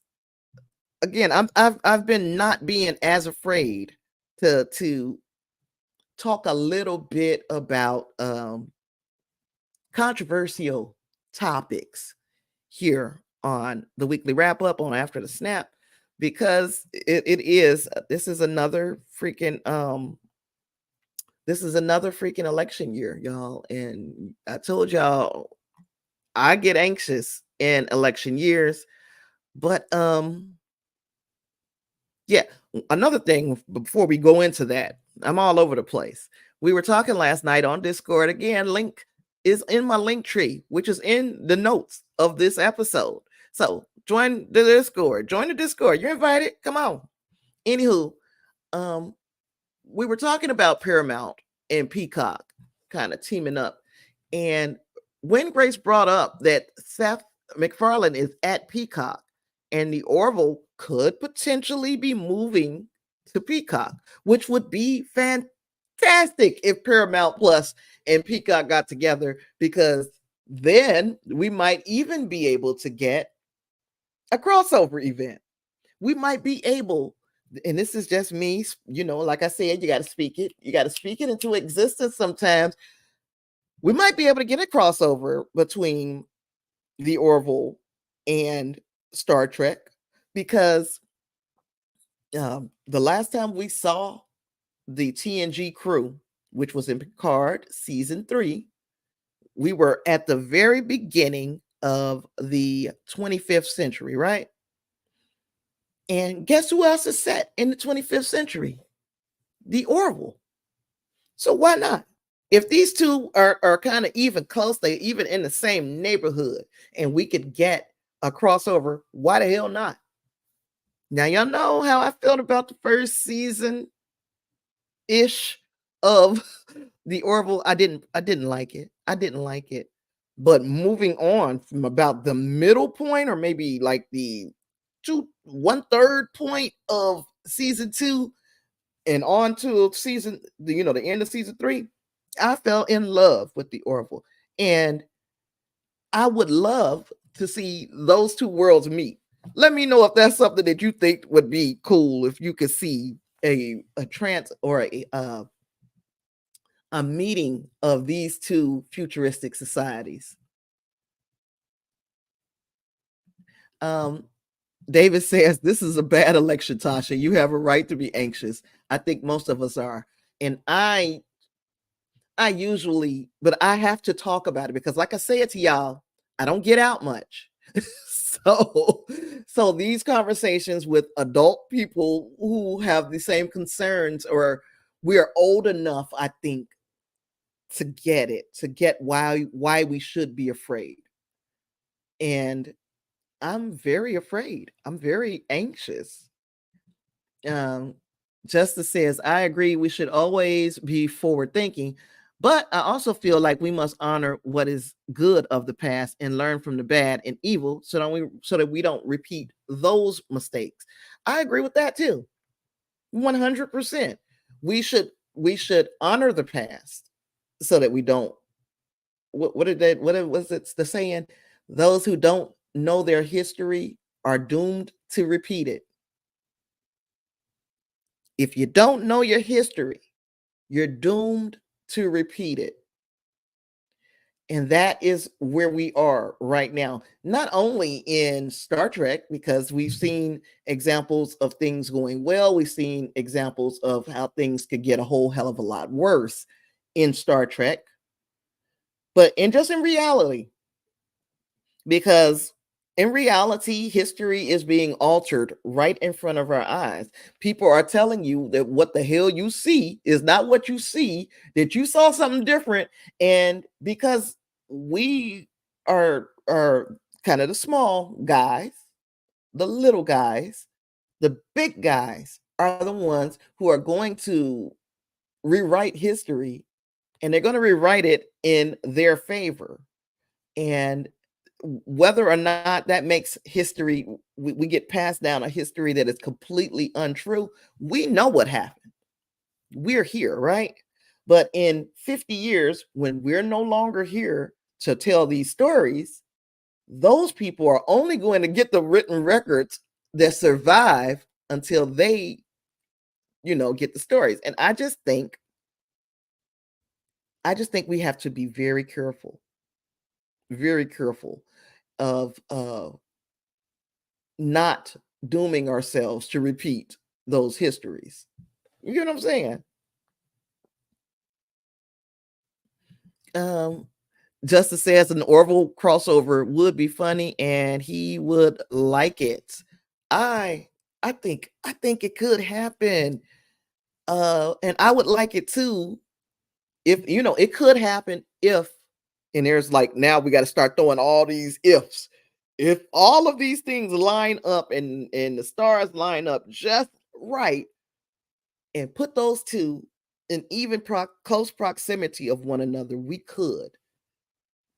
Speaker 1: again, I've been not being as afraid to talk a little bit about controversial topics here on the weekly wrap up on After the Snap, because it is this is another freaking election year, y'all. And I told y'all I get anxious in election years. But yeah, another thing before we go into that, I'm all over the place. We were talking last night on Discord. Again, link is in my link tree, which is in the notes of this episode. So join the Discord. Join the Discord. You're invited. Come on. Anywho, we were talking about Paramount and Peacock kind of teaming up. And when Grace brought up that Seth MacFarlane is at Peacock and the Orville could potentially be moving to Peacock, which would be fantastic if Paramount Plus and Peacock got together, because then we might even be able to get a crossover event. We might be able, and this is just me, like I said, you got to speak it. You got to speak it into existence sometimes. We might be able to get a crossover between the Orville and Star Trek, because the last time we saw the TNG crew, which was in Picard season 3, we were at the very beginning of the 25th century, right? And guess who else is set in the 25th century? The Orville. So why not? If these two are kind of even close, they're even in the same neighborhood, and we could get a crossover, why the hell not? Now, y'all know how I felt about the first season ish of the Orville. I didn't like it. But moving on from about the middle point, or maybe like the 1/3 point of season 2 and on to the end of season 3, I fell in love with the Orville. And I would love to see those two worlds meet. Let me know if that's something that you think would be cool, if you could see a trans or a meeting of these two futuristic societies. Um, David says, this is a bad election, Tasha. You have a right to be anxious. I think most of us are. And I usually, but I have to talk about it because, like I said to y'all, I don't get out much. so, so these conversations with adult people who have the same concerns, or we are old enough, I think, to get it, to get why we should be afraid. And I'm very afraid. I'm very anxious. Um, Justice says, I agree, we should always be forward thinking, but I also feel like we must honor what is good of the past and learn from the bad and evil so that we don't repeat those mistakes. I agree with that too. 100%. We should honor the past so that we don't what was it the saying? Those who don't know their history are doomed to repeat it. If you don't know your history, you're doomed to repeat it. And that is where we are right now. Not only in Star Trek, because we've seen examples of things going well, we've seen examples of how things could get a whole hell of a lot worse in Star Trek, but in reality, because in reality, history is being altered right in front of our eyes. People are telling you that what the hell you see is not what you see, that you saw something different. And because we are kind of the small guys, the little guys, the big guys are the ones who are going to rewrite history, and they're going to rewrite it in their favor. And whether or not that makes history, we get passed down a history that is completely untrue, we know what happened. We're here, right? But in 50 years, when we're no longer here to tell these stories, those people are only going to get the written records that survive until they, get the stories. And I just think we have to be very careful of not dooming ourselves to repeat those histories. You get what I'm saying? Um, Justice says an Orville crossover would be funny and he would like it. I I think it could happen. And I would like it too if it could happen if, and there's like, now we got to start throwing all these ifs. If all of these things line up and the stars line up just right, and put those two in even close proximity of one another, we could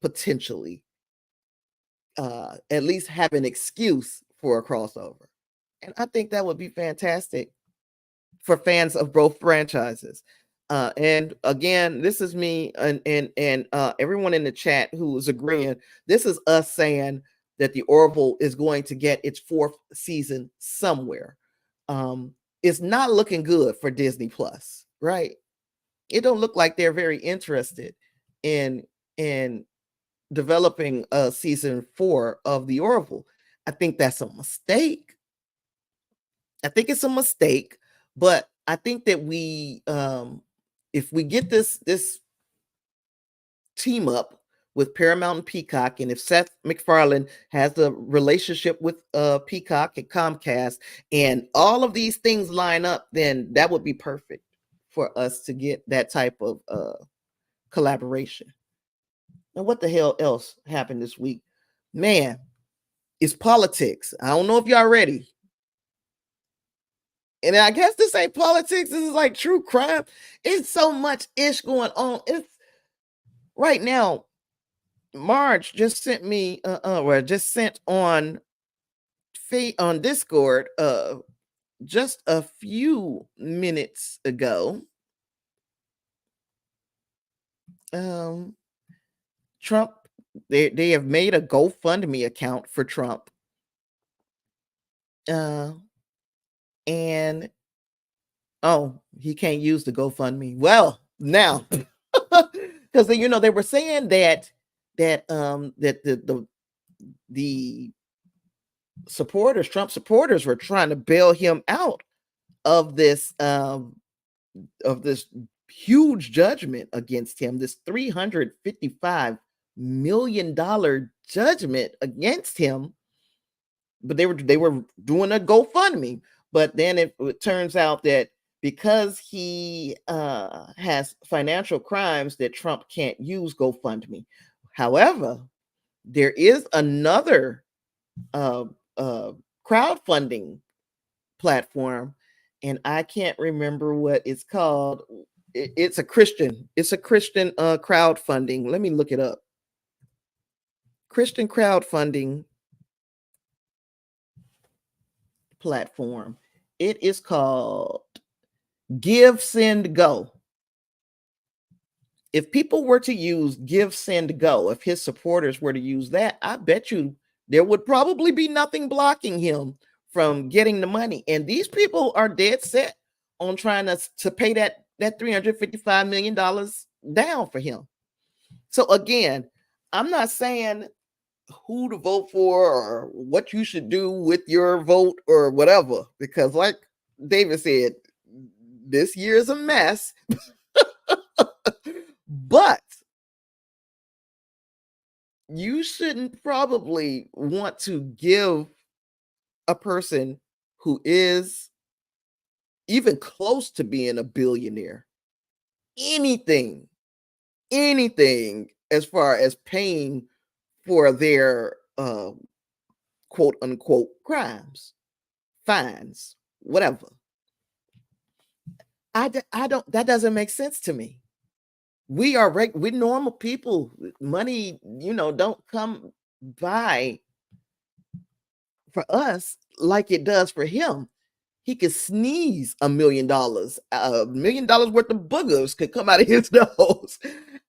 Speaker 1: potentially at least have an excuse for a crossover. And I think that would be fantastic for fans of both franchises. And again, this is me and everyone in the chat who is agreeing. This is us saying that the Orville is going to get its fourth season somewhere. It's not looking good for Disney Plus, right? It don't look like they're very interested in developing a season 4 of the Orville. I think that's a mistake. I think it's a mistake, but I think that we if we get this team up with Paramount and Peacock, and if Seth MacFarlane has a relationship with Peacock and Comcast, and all of these things line up, then that would be perfect for us to get that type of collaboration. And what the hell else happened this week? Man, it's politics. I don't know if y'all ready. And I guess this ain't politics. This is like true crime. It's so much ish going on. It's right now. Marge just sent me, just sent on on Discord, just a few minutes ago. Trump, they have made a GoFundMe account for Trump, and Oh, he can't use the GoFundMe. Well, now, because they were saying that the supporters, Trump supporters, were trying to bail him out of this huge judgment against him, this $355 million judgment against him. But they were doing a GoFundMe. But then it turns out that because he has financial crimes, that Trump can't use GoFundMe. However, there is another uh, uh, crowdfunding platform, and I can't remember what it's called. It's a Christian crowdfunding. Let me look it up. Christian crowdfunding platform. It is called Give, Send, Go. If people were to use Give, Send, Go, if his supporters were to use that, I bet you there would probably be nothing blocking him from getting the money. And these people are dead set on trying to pay that $355 million down for him. So again, I'm not saying who to vote for or what you should do with your vote or whatever, because like David said, this year is a mess. But you shouldn't probably want to give a person who is even close to being a billionaire anything as far as paying for their quote unquote crimes, fines, whatever. I don't, that doesn't make sense to me. We're normal people. Money, don't come by for us like it does for him. He could sneeze $1 million, $1 million worth of boogers could come out of his nose,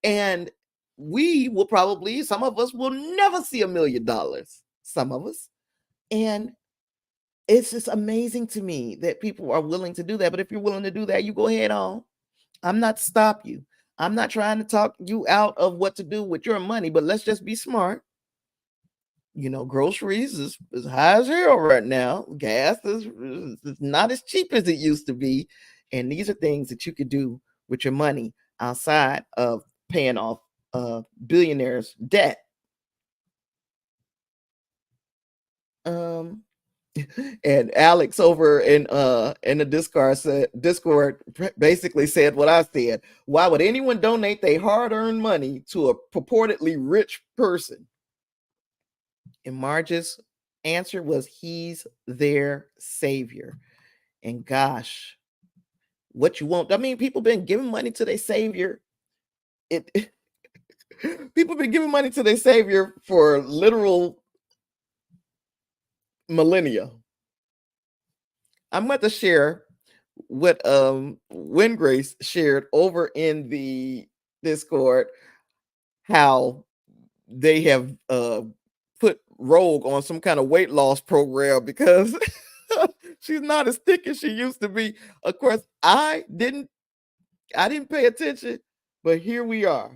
Speaker 1: and we will probably, some of us will never see $1 million. Some of us, and it's just amazing to me that people are willing to do that. But if you're willing to do that, you go ahead on. I'm not stop you. I'm not trying to talk you out of what to do with your money, but let's just be smart. Groceries is high as hell right now. Gas is not as cheap as it used to be. And these are things that you could do with your money outside of paying off billionaires' debt. And Alex over in the Discord basically said what I said. Why would anyone donate their hard-earned money to a purportedly rich person? And Marge's answer was, he's their savior. And gosh, what you want? I mean, people been giving money to their savior. People been giving money to their savior for literal millennia. I'm going to share what Grace shared over in the Discord, how they have put Rogue on some kind of weight loss program because she's not as thick as she used to be. Of course, I didn't pay attention, but here we are.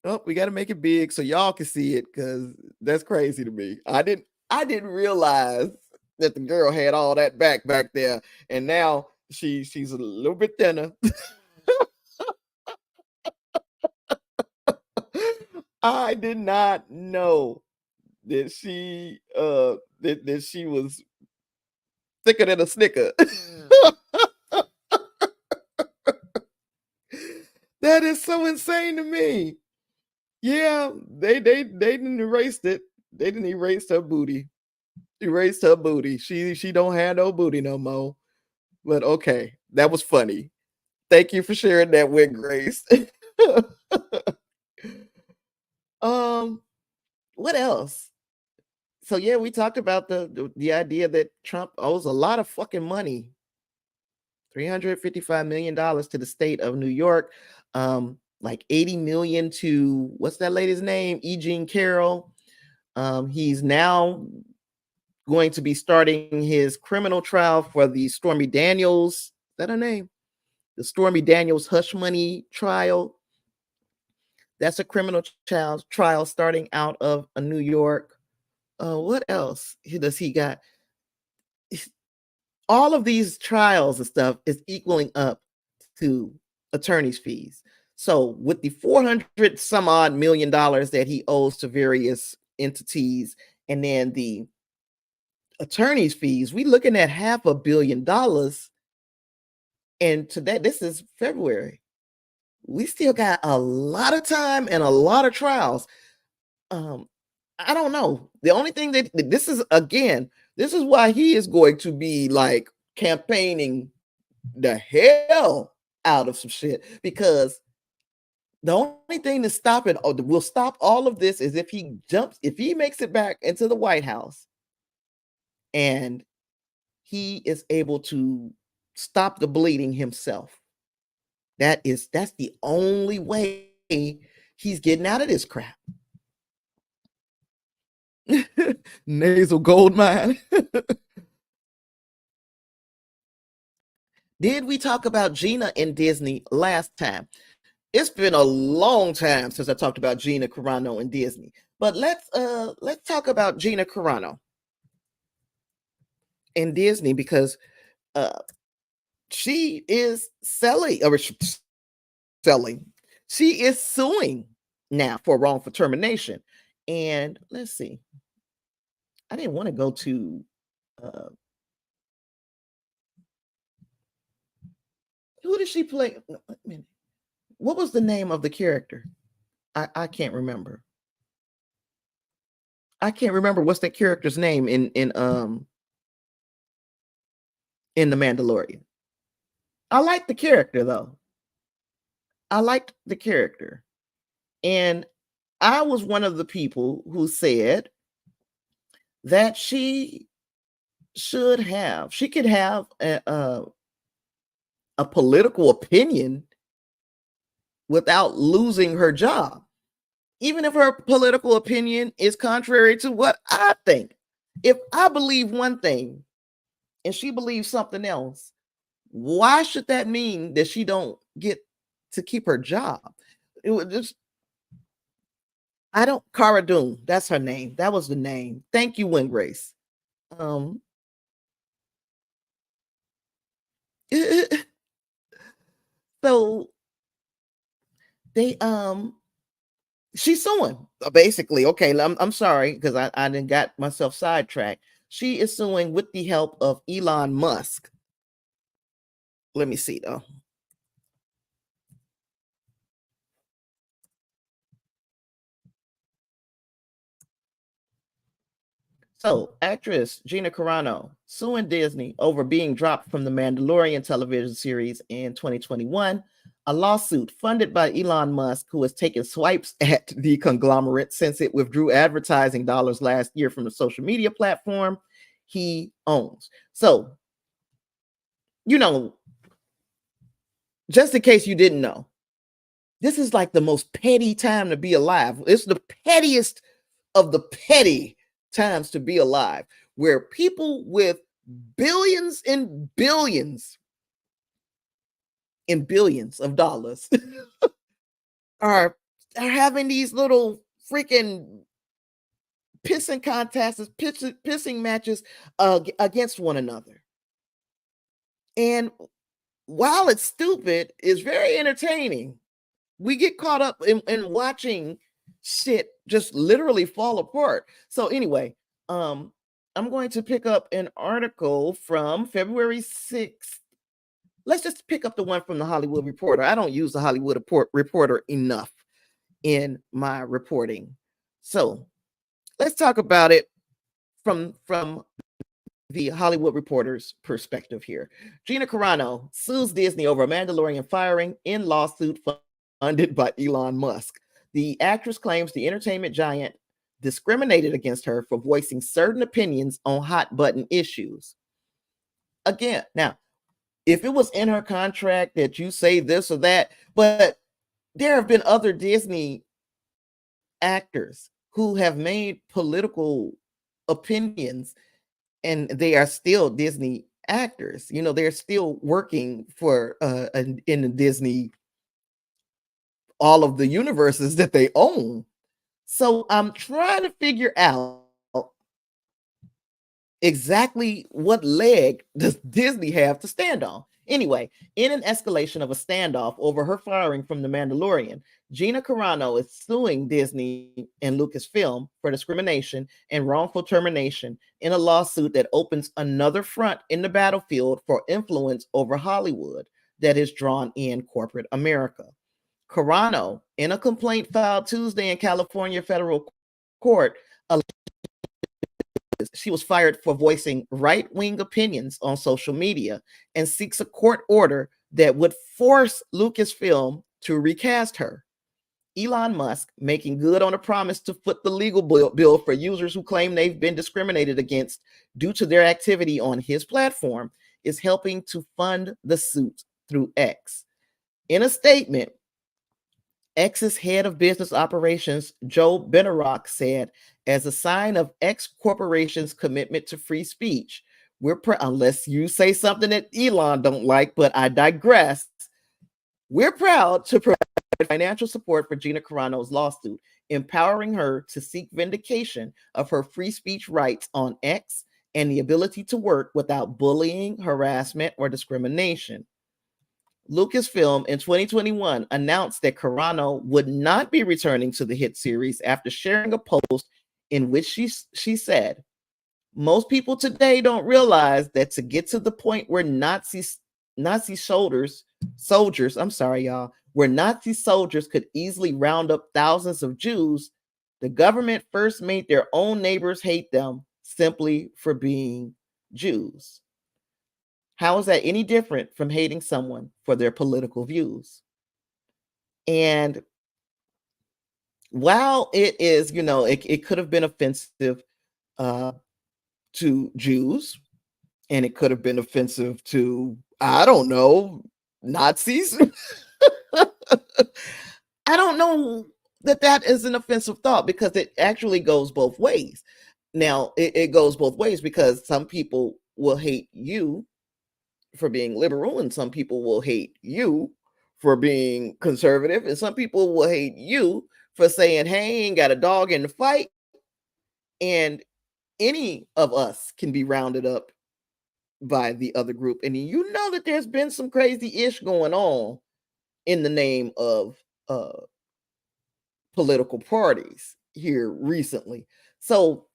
Speaker 1: Oh, we got to make it big so y'all can see it, because that's crazy to me. I didn't realize that the girl had all that back there, and now she's a little bit thinner. I did not know that she that she was thicker than a Snicker. That is so insane to me. Yeah, they didn't erase it. They didn't erase her booty. Erased her booty. She don't have no booty no more. But okay, that was funny. Thank you for sharing that with Grace. What else? So yeah, we talked about the idea that Trump owes a lot of fucking money. $355 million to the state of New York. Like 80 million to, what's that lady's name? E. Jean Carroll. He's now going to be starting his criminal trial for the Stormy Daniels. Is that her name? The Stormy Daniels hush money trial. That's a criminal trial starting out of New York. What else does he got? All of these trials and stuff is equaling up to attorney's fees. So with the 400 some odd $1 million that he owes to various entities, and then the attorney's fees, we looking at $500 million. And today, this is February. We still got a lot of time and a lot of trials. I don't know. The only thing that this is, again, this is why he is going to be like campaigning the hell out of some shit, because the only thing to stop it, or will stop all of this, is if he makes it back into the White House and he is able to stop the bleeding himself. That's the only way he's getting out of this crap. Nasal gold mine. Did we talk about Gina and Disney last time? It's been a long time since I talked about Gina Carano and Disney. But let's talk about Gina Carano and Disney, because she is selling. She is suing now for wrongful termination. And let's see. I didn't want to go to who did she play? What was the name of the character? I can't remember. I can't remember what's that character's name in The Mandalorian. I like the character though. I liked the character. And I was one of the people who said that she could have a political opinion without losing her job, even if her political opinion is contrary to what I think. If I believe one thing and she believes something else, why should that mean that she don't get to keep her job? It was just, Cara Dune, that's her name. That was the name. Thank you, Wingrace. So they she's suing basically. Okay, I'm sorry, because I didn't got myself sidetracked. She is suing with the help of Elon Musk. Let me see though. So, actress Gina Carano suing Disney over being dropped from the Mandalorian television series in 2021. A lawsuit funded by Elon Musk, who has taken swipes at the conglomerate since it withdrew advertising dollars last year from the social media platform he owns. So, just in case you didn't know, this is like the most petty time to be alive. It's the pettiest of the petty times to be alive, where people with billions and billions and billions of dollars are having these little freaking pissing contests, pissing matches against one another. And while it's stupid, it's very entertaining. We get caught up in watching shit just literally fall apart. So anyway, I'm going to pick up an article from February 6th. Let's just pick up the one from the Hollywood Reporter. I don't use the Hollywood Reporter enough in my reporting. So let's talk about it from the Hollywood Reporter's perspective here. Gina Carano sues Disney over Mandalorian firing in lawsuit funded by Elon Musk. The actress claims the entertainment giant discriminated against her for voicing certain opinions on hot button issues. Again, now, if it was in her contract that you say this or that, but there have been other Disney actors who have made political opinions and they are still Disney actors. They're still working for in the Disney, all of the universes that they own. So I'm trying to figure out exactly what leg does Disney have to stand on. Anyway, in an escalation of a standoff over her firing from The Mandalorian, Gina Carano is suing Disney and Lucasfilm for discrimination and wrongful termination in a lawsuit that opens another front in the battlefield for influence over Hollywood that has drawn in corporate America. Carano, in a complaint filed Tuesday in California federal court, she was fired for voicing right-wing opinions on social media and seeks a court order that would force Lucasfilm to recast her. Elon Musk, making good on a promise to foot the legal bill for users who claim they've been discriminated against due to their activity on his platform, is helping to fund the suit through X. In a statement, X's head of business operations, Joe Benarock, said, as a sign of X Corporation's commitment to free speech, unless you say something that Elon don't like, but I digress, we're proud to provide financial support for Gina Carano's lawsuit, empowering her to seek vindication of her free speech rights on X and the ability to work without bullying, harassment, or discrimination. Lucasfilm in 2021 announced that Carano would not be returning to the hit series after sharing a post in which she said, most people today don't realize that to get to the point where Nazi soldiers, where Nazi soldiers could easily round up thousands of Jews, the government first made their own neighbors hate them simply for being Jews. How is that any different from hating someone for their political views? And while it is, it could have been offensive to Jews, and it could have been offensive to, I don't know, Nazis. I don't know that is an offensive thought, because it actually goes both ways. Now, it goes both ways, because some people will hate you for being liberal, and some people will hate you for being conservative, and some people will hate you for saying, hey, ain't got a dog in the fight. And any of us can be rounded up by the other group. And you know that there's been some crazy ish going on in the name of political parties here recently. So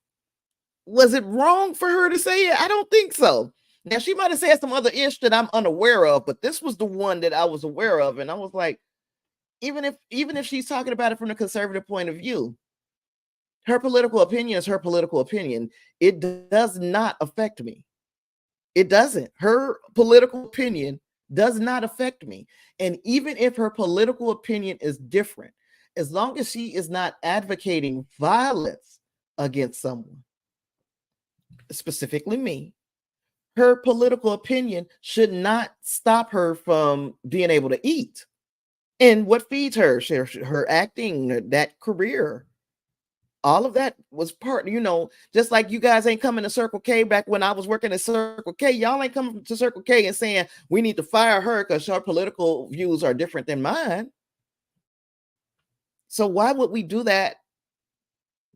Speaker 1: was it wrong for her to say it? I don't think so. Now, she might have said some other ish that I'm unaware of, but this was the one that I was aware of. And I was like, even if she's talking about it from a conservative point of view, her political opinion is her political opinion. It does not affect me. It doesn't. Her political opinion does not affect me. And even if her political opinion is different, as long as she is not advocating violence against someone, specifically me, her political opinion should not stop her from being able to eat. And what feeds her? Her acting, that career, all of that was part, just like you guys ain't coming to Circle K back when I was working at Circle K. Y'all ain't coming to Circle K and saying we need to fire her because her political views are different than mine. So why would we do that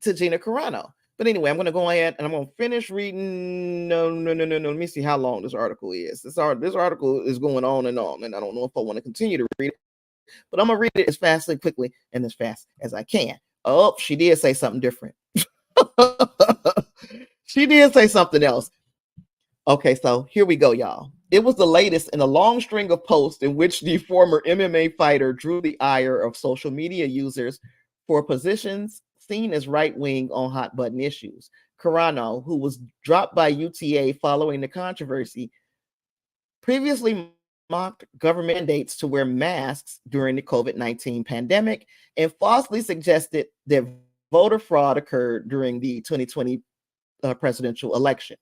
Speaker 1: to Gina Carano? But anyway, I'm going to go ahead and I'm going to finish reading. No. Let me see how long this article is. This article is going on, and I don't know if I want to continue to read it, but I'm going to read it as fast and quickly and as fast as I can. Oh, she did say something different. She did say something else. Okay, so here we go, y'all. It was the latest in a long string of posts in which the former MMA fighter drew the ire of social media users for positions seen as right-wing on hot button issues. Carano, who was dropped by UTA following the controversy, previously mocked government mandates to wear masks during the COVID-19 pandemic and falsely suggested that voter fraud occurred during the 2020 presidential election.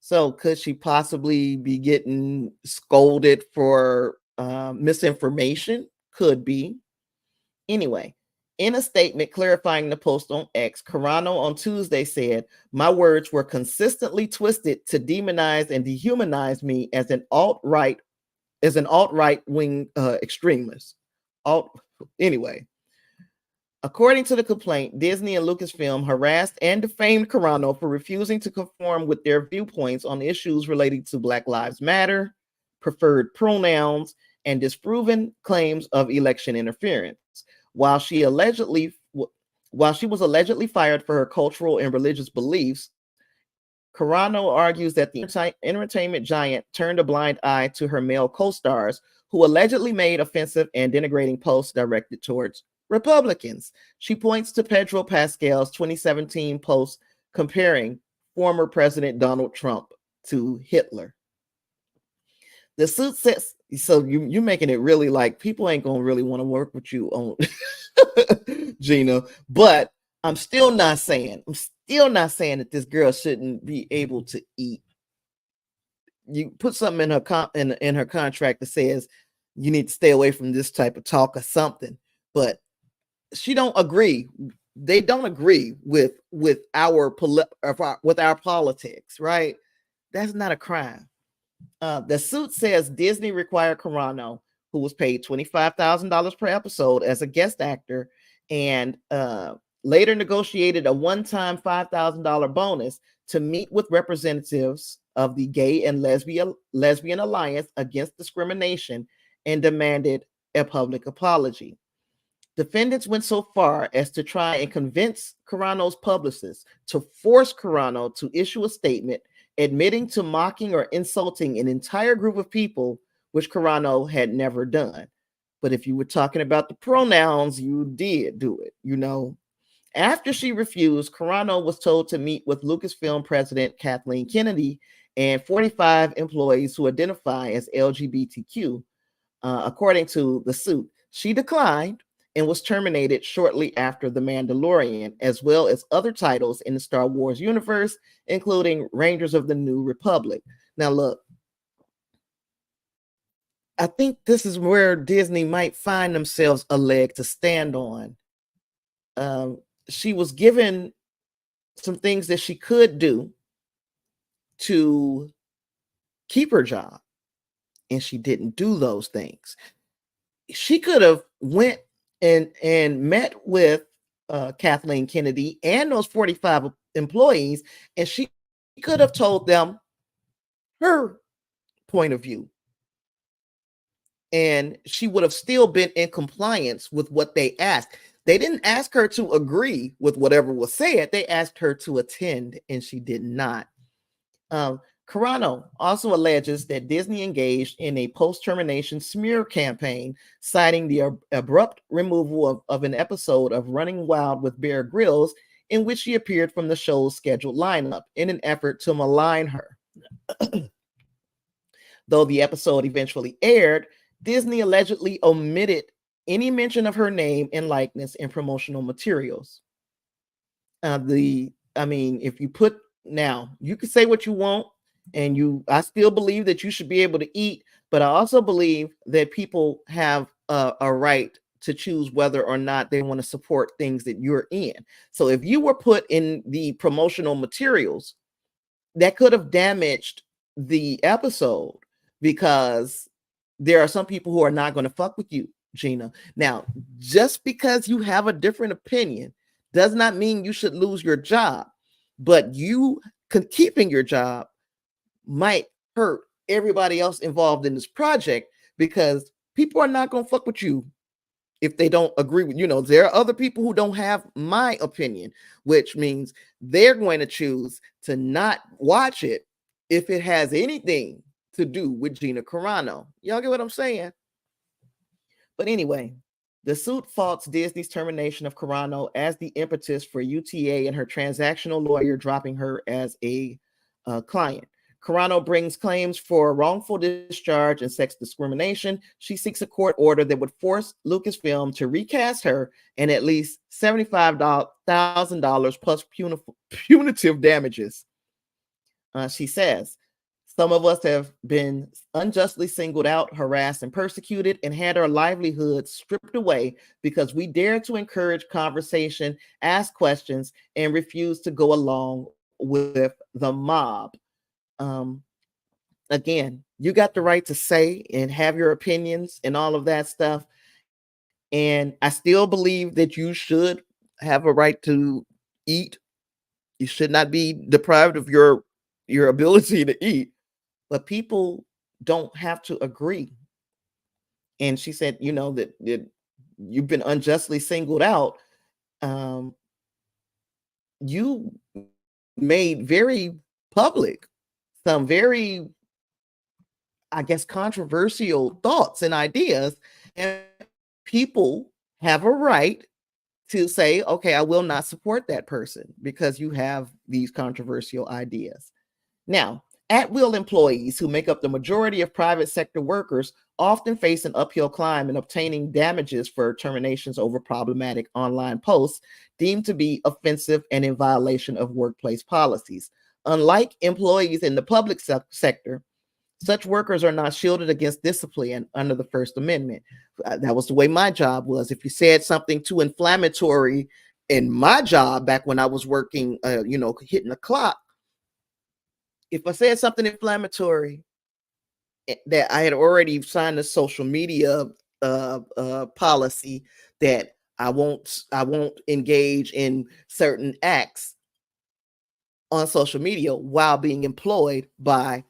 Speaker 1: So could she possibly be getting scolded for misinformation? Could be. Anyway, In a statement clarifying the post on X, Carano on Tuesday said, "My words were consistently twisted to demonize and dehumanize me as an alt-right wing extremist." Alt Anyway, according to the complaint, Disney and Lucasfilm harassed and defamed Carano for refusing to conform with their viewpoints on issues relating to Black Lives Matter, preferred pronouns, and disproven claims of election interference. While she was allegedly fired for her cultural and religious beliefs, Carano argues that the entertainment giant turned a blind eye to her male co-stars who allegedly made offensive and denigrating posts directed towards Republicans. She points to Pedro Pascal's 2017 post comparing former President Donald Trump to Hitler. The suit says, so you're making it really like people ain't gonna really want to work with you on Gina, but I'm still not saying that this girl shouldn't be able to eat. You put something in her in her contract that says you need to stay away from this type of talk or something, but she don't agree. They don't agree with our politics, right? That's not a crime. The suit says Disney required Carano, who was paid $25,000 per episode as a guest actor, and later negotiated a one-time $5,000 bonus to meet with representatives of the Gay and Lesbian Alliance Against Discrimination and demanded a public apology. Defendants went so far as to try and convince Carano's publicists to force Carano to issue a statement admitting to mocking or insulting an entire group of people, which Carano had never done. But if you were talking about the pronouns, you did do it, you know. After she refused, Carano was told to meet with Lucasfilm president Kathleen Kennedy and 45 employees who identify as LGBTQ, according to the suit. She declined and was terminated shortly after The Mandalorian, as well as other titles in the Star Wars universe, including Rangers of the New Republic. Now, look, I think this is where Disney might find themselves a leg to stand on. She was given some things that she could do to keep her job, and she didn't do those things. She could have went and met with Kathleen Kennedy and those 45 employees, and she could have told them her point of view, and she would have still been in compliance with what they asked. They didn't ask her to agree with whatever was said. They asked her to attend, and she did not. Carano also alleges that Disney engaged in a post-termination smear campaign, citing the abrupt removal of an episode of Running Wild with Bear Grylls, in which she appeared from the show's scheduled lineup in an effort to malign her. Though the episode eventually aired, Disney allegedly omitted any mention of her name and likeness in promotional materials. If you put, now you can say what you want, and I still believe that you should be able to eat, but I also believe that people have a right to choose whether or not they want to support things that you're in. So if you were put in the promotional materials, that could have damaged the episode, because there are some people who are not going to fuck with you, Gina. Now, just because you have a different opinion does not mean you should lose your job, but you keeping your job might hurt everybody else involved in this project, because people are not going to fuck with you if they don't agree with, there are other people who don't have my opinion, which means they're going to choose to not watch it if it has anything to do with Gina Carano. Y'all get what I'm saying? But anyway, the suit faults Disney's termination of Carano as the impetus for UTA and her transactional lawyer dropping her as a client. Carano brings claims for wrongful discharge and sex discrimination. She seeks a court order that would force Lucasfilm to recast her and at least $75,000 plus punitive damages. She says, Some of us have been unjustly singled out, harassed, and persecuted, and had our livelihoods stripped away because we dared to encourage conversation, ask questions, and refuse to go along with the mob. Um, Again, you got the right to say and have your opinions and all of that stuff. And I still believe that you should have a right to eat. You should not be deprived of your ability to eat, but people don't have to agree. And she said, that you've been unjustly singled out. Um, you made very public some very, I guess, controversial thoughts and ideas, and people have a right to say, okay, I will not support that person because you have these controversial ideas. Now, at will employees who make up the majority of private sector workers often face an uphill climb in obtaining damages for terminations over problematic online posts deemed to be offensive and in violation of workplace policies. Unlike employees in the public sector, such workers are not shielded against discipline under the First Amendment. That was the way my job was. If you said something too inflammatory in my job back when I was working, hitting the clock, if I said something inflammatory that I had already signed a social media policy that I won't engage in certain acts on social media while being employed by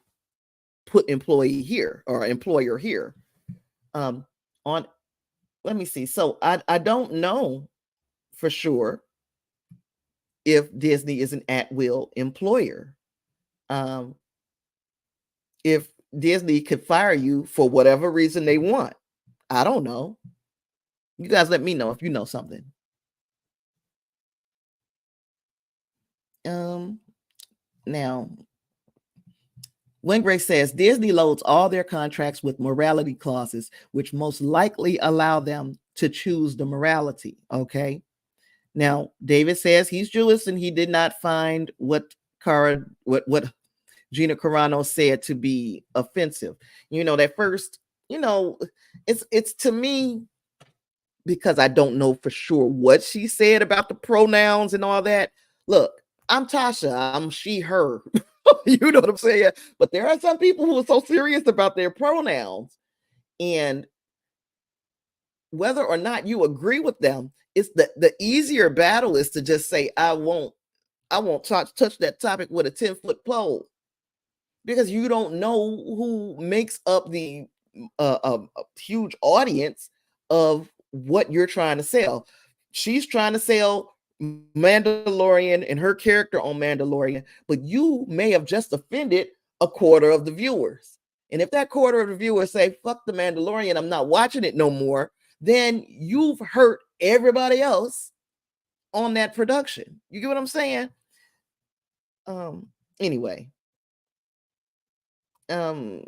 Speaker 1: put employee here or employer here. On Let me see. So I don't know for sure if Disney is an at-will employer. If Disney could fire you for whatever reason they want, I don't know. You guys let me know if you know something. Now, Wingray says Disney loads all their contracts with morality clauses, which most likely allow them to choose the morality. Okay. Now, David says he's Jewish and he did not find what Gina Carano said to be offensive. That first, it's to me, because I don't know for sure what she said about the pronouns and all that. Look, I'm Tasha. I'm she, her. You know what I'm saying? But there are some people who are so serious about their pronouns. And whether or not you agree with them, it's the easier battle is to just say, I won't touch that topic with a 10-foot pole. Because you don't know who makes up the huge audience of what you're trying to sell. She's trying to sell Mandalorian and her character on Mandalorian, but you may have just offended a quarter of the viewers. And if that quarter of the viewers say, fuck the Mandalorian, I'm not watching it no more, then you've hurt everybody else on that production. You get what I'm saying? Anyway. Yeah,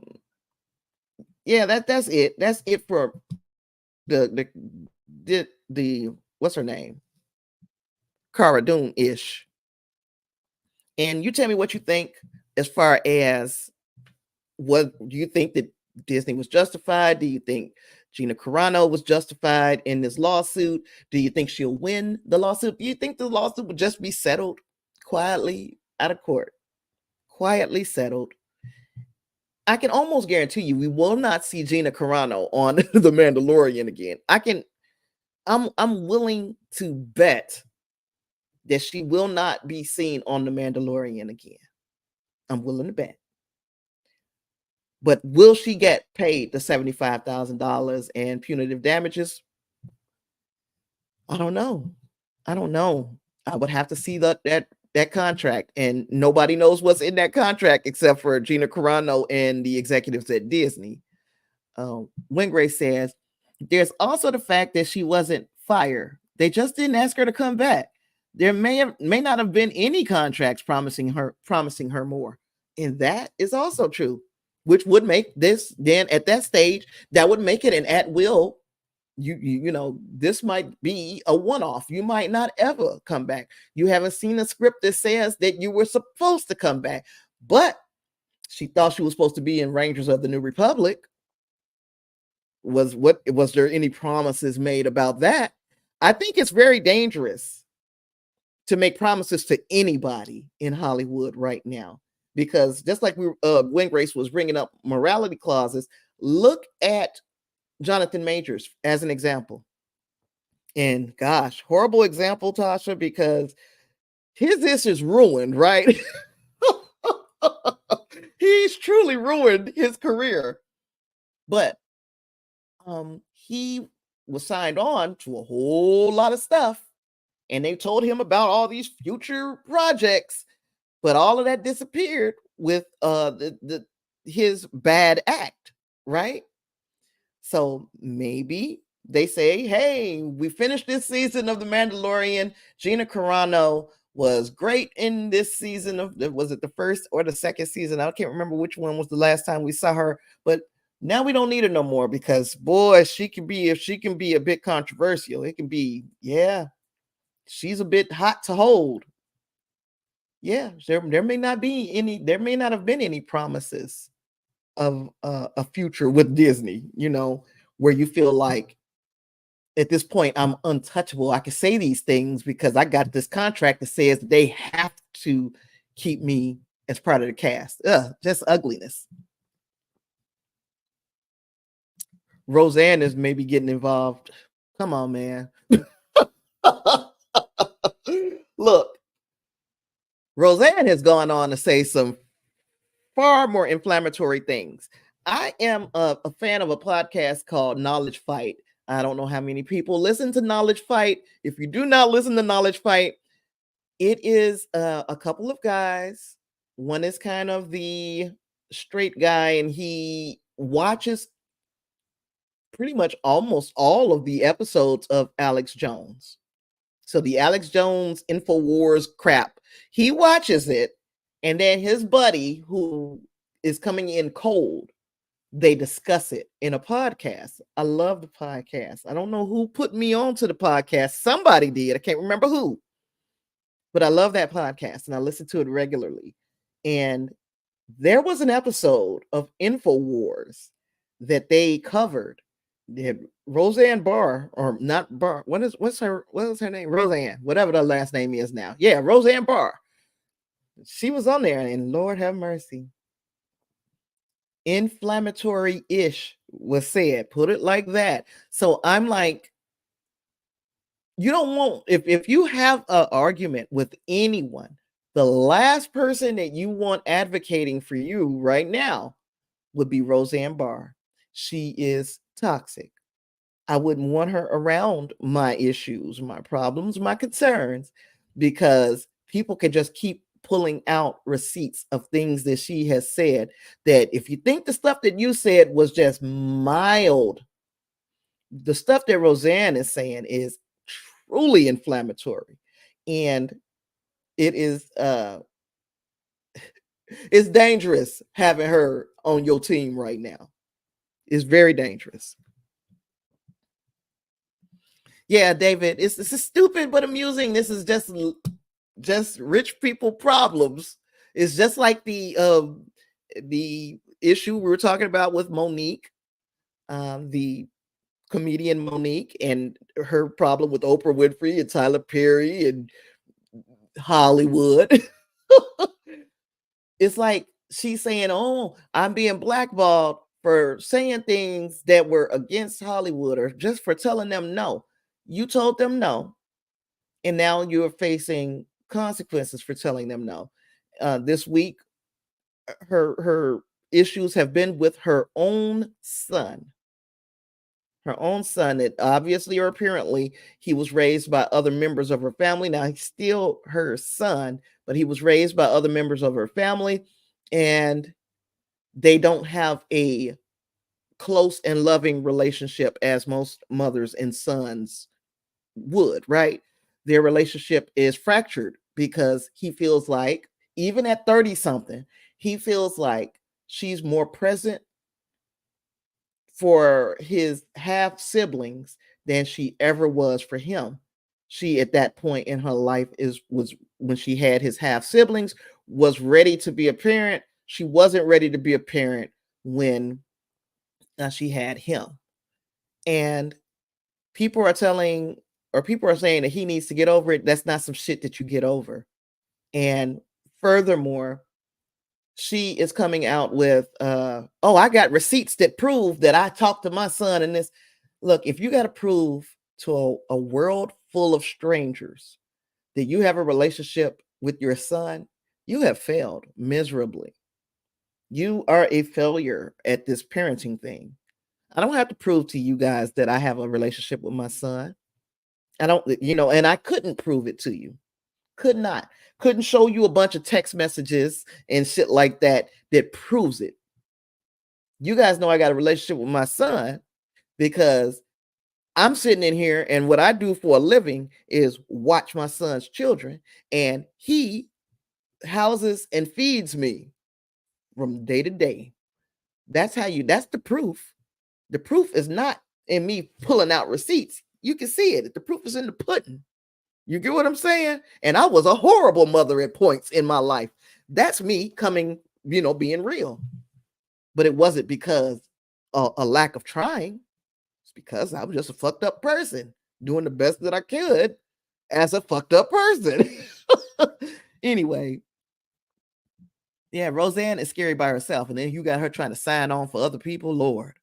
Speaker 1: that's it. That's it for the what's her name? Cara Dune-ish. And you tell me what you think as far as what do you think that Disney was justified? Do you think Gina Carano was justified in this lawsuit? Do you think she'll win the lawsuit? Do you think the lawsuit would just be settled quietly out of court? Quietly settled. I can almost guarantee you we will not see Gina Carano on The Mandalorian again. I'm willing to bet that she will not be seen on The Mandalorian again. I'm willing to bet. But will she get paid the $75,000 and punitive damages? I don't know. I would have to see that contract, and nobody knows what's in that contract except for Gina Carano and the executives at Disney. Wingray says there's also the fact that she wasn't fired. They just didn't ask her to come back. There may not have been any contracts promising her more, and that is also true, which would make this then at that stage that would make it an at will. This might be a one-off. You might not ever come back. You haven't seen a script that says that you were supposed to come back. But She thought she was supposed to be in Rangers of the New Republic. Was there any promises made about that? I think it's very dangerous to make promises to anybody in Hollywood right now, because just like Gwen Grace was bringing up morality clauses, look at Jonathan Majors as an example. And gosh, horrible example, Tasha, because this is ruined, right? He's truly ruined his career. But he was signed on to a whole lot of stuff, and they told him about all these future projects, but all of that disappeared with his bad act, right? So maybe they say, hey, we finished this season of The Mandalorian. Gina Carano was great in this season of, was it the first or the second season? I can't remember which one was the last time we saw her, but now we don't need her no more, because boy, if she can be a bit controversial, it can be, yeah, she's a bit hot to hold. Yeah, there may not have been any promises of a future with Disney, where you feel like at this point I'm untouchable. I can say these things because I got this contract that says they have to keep me as part of the cast. Just ugliness. Roseanne is maybe getting involved. Come on, man. Look, Roseanne has gone on to say some far more inflammatory things. I am a fan of a podcast called Knowledge Fight. I don't know how many people listen to Knowledge Fight. If you do not listen to Knowledge Fight, it is a couple of guys. One is kind of the straight guy, and he watches pretty much almost all of the episodes of Alex Jones. So the Alex Jones InfoWars crap, he watches it, and then his buddy, who is coming in cold, they discuss it in a podcast. I love the podcast. I don't know who put me onto the podcast. Somebody did. I can't remember who. But I love that podcast, and I listen to it regularly. And there was an episode of InfoWars that they covered. They had Roseanne Barr, or not Barr. What's her name? Roseanne, whatever the last name is now. Yeah, Roseanne Barr. She was on there, and Lord have mercy, inflammatory-ish was said. Put it like that. So I'm like, you don't want, if you have an argument with anyone, the last person that you want advocating for you right now would be Roseanne Barr. She is toxic. I wouldn't want her around my issues, my problems, my concerns, because people can just keep pulling out receipts of things that she has said, that if you think the stuff that you said was just mild, the stuff that Roseanne is saying is truly inflammatory. And it is it's dangerous having her on your team right now. It's very dangerous. Yeah, David, it's stupid but amusing. This is just rich people problems. It's just like the issue we were talking about with Monique, the comedian Monique, and her problem with Oprah Winfrey and Tyler Perry and Hollywood. It's like she's saying, oh, I'm being blackballed for saying things that were against Hollywood, or just for telling them no. You told them no, and now you're facing consequences for telling them no. This week, her issues have been with her own son. Her own son, that obviously or apparently he was raised by other members of her family. Now he's still her son, but he was raised by other members of her family, and they don't have a close and loving relationship as most mothers and sons would, right? Their relationship is fractured because he feels like, even at 30 something, he feels like she's more present for his half siblings than she ever was for him. She, at that point in her life, was when she had his half siblings, was ready to be a parent, She wasn't ready to be a parent when she had him. And people are telling, or people are saying that he needs to get over it. That's not some shit that you get over. And furthermore, she is coming out with, oh, I got receipts that prove that I talked to my son and this. Look, if you got to prove to a world full of strangers that you have a relationship with your son, you have failed miserably. You are a failure at this parenting thing. I don't have to prove to you guys that I have a relationship with my son. I don't, and I couldn't prove it to you. Could not. Couldn't show you a bunch of text messages and shit like that that proves it. You guys know I got a relationship with my son because I'm sitting in here and what I do for a living is watch my son's children, and he houses and feeds me from day to day. That's the proof. The proof is not in me pulling out receipts. You can see it. The proof is in the pudding. You get what I'm saying? And I was a horrible mother at points in my life. That's me coming, being real. But it wasn't because a lack of trying. It's because I was just a fucked up person doing the best that I could as a fucked up person. Anyway, yeah, Roseanne is scary by herself. And then you got her trying to sign on for other people. Lord.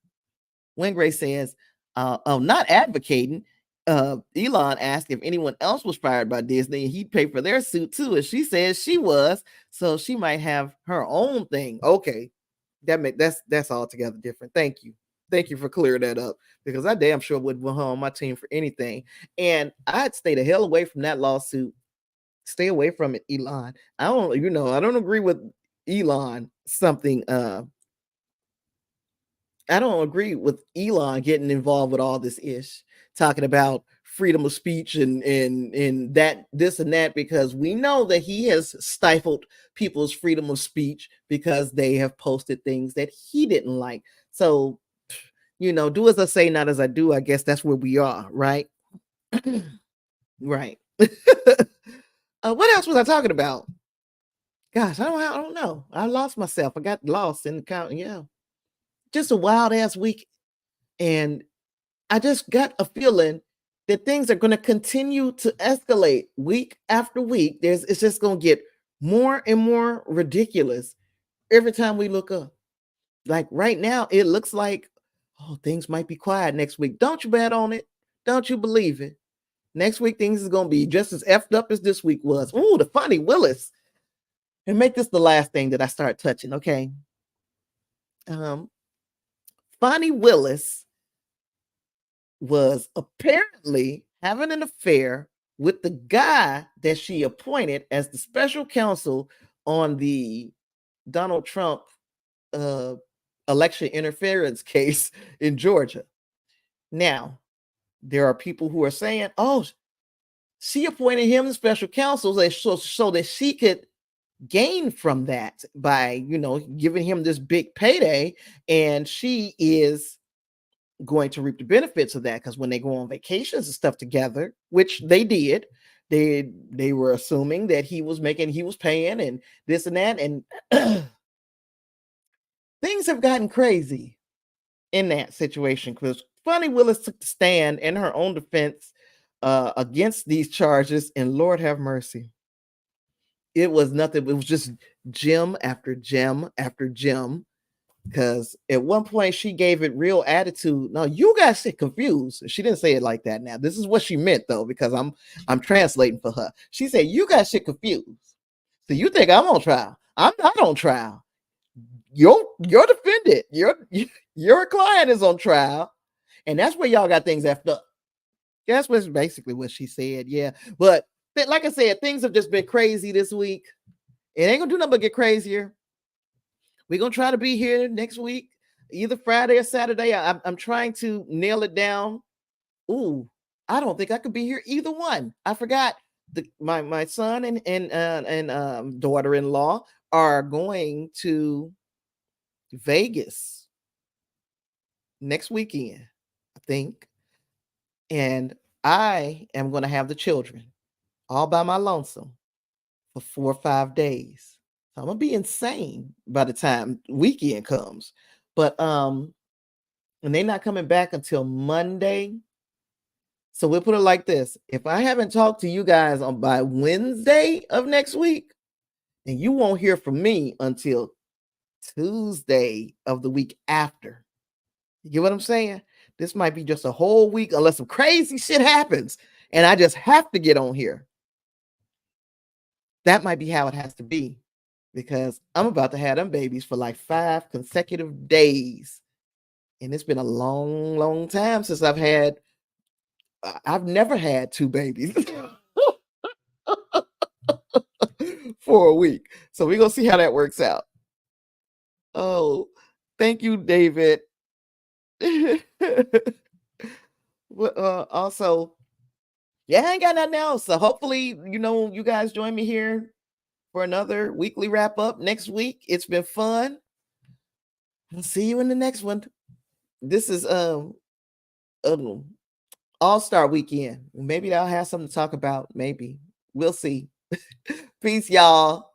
Speaker 1: Wingray says, not advocating. Elon asked if anyone else was fired by Disney and he'd pay for their suit too. And she says she was, so she might have her own thing. Okay, that's altogether different. Thank you for clearing that up, because I damn sure wouldn't want her on my team for anything. And I'd stay the hell away from that lawsuit. Stay away from it, Elon. I don't agree with Elon something. I don't agree with Elon getting involved with all this ish, talking about freedom of speech and that this and that, because we know that he has stifled people's freedom of speech because they have posted things that he didn't like. So, do as I say, not as I do. I guess that's where we are, right? Right. What else was I talking about? Gosh, I don't know. I lost myself. I got lost in the count. Yeah, just a wild ass week. And I just got a feeling that things are going to continue to escalate week after week. It's just going to get more and more ridiculous every time we look up. Like right now, it looks like, oh, things might be quiet next week. Don't you bet on it. Don't you believe it. Next week, things is going to be just as effed up as this week was. Ooh, the Funny Willis. And make this the last thing that I start touching, okay? Funny Willis was apparently having an affair with the guy that she appointed as the special counsel on the Donald Trump election interference case in Georgia. Now, there are people who are saying, oh, she appointed him special counsel so that she could gain from that by, giving him this big payday, and she is going to reap the benefits of that, because when they go on vacations and stuff together, which they did, they were assuming that he was paying and this and that, and things have gotten crazy in that situation, because Funny Willis took the stand in her own defense against these charges, and Lord have mercy, it was nothing. It was just gem after gem after gem. Because at one point she gave it real attitude. No, you guys get confused. She didn't say it like that. Now this is what she meant though, because I'm translating for her. She said, "You guys get confused. So you think I'm on trial? I'm not on trial. Your defendant, your client is on trial, and that's where y'all got things effed up." That's what's basically what she said. Yeah, but like I said, things have just been crazy this week. It ain't gonna do nothing but get crazier. We're going to try to be here next week, either Friday or Saturday. I'm trying to nail it down. Ooh, I don't think I could be here either one. I forgot my son and daughter-in-law are going to Vegas next weekend, I think. And I am going to have the children all by my lonesome for 4 or 5 days. So I'm gonna be insane by the time weekend comes. But and they're not coming back until Monday. So we'll put it like this. If I haven't talked to you guys on by Wednesday of next week, then you won't hear from me until Tuesday of the week after. You get what I'm saying? This might be just a whole week unless some crazy shit happens and I just have to get on here. That might be how it has to be because I'm about to have them babies for like 5 consecutive days. And it's been a long, long time since I've never had 2 babies for a week. So we're going to see how that works out. Oh, thank you, David. Also, yeah, I ain't got nothing else. So hopefully, you guys join me here for another weekly wrap up next week. It's been fun. I'll see you in the next one. This is All-Star Weekend. Maybe I'll have something to talk about. Maybe. We'll see. Peace, y'all.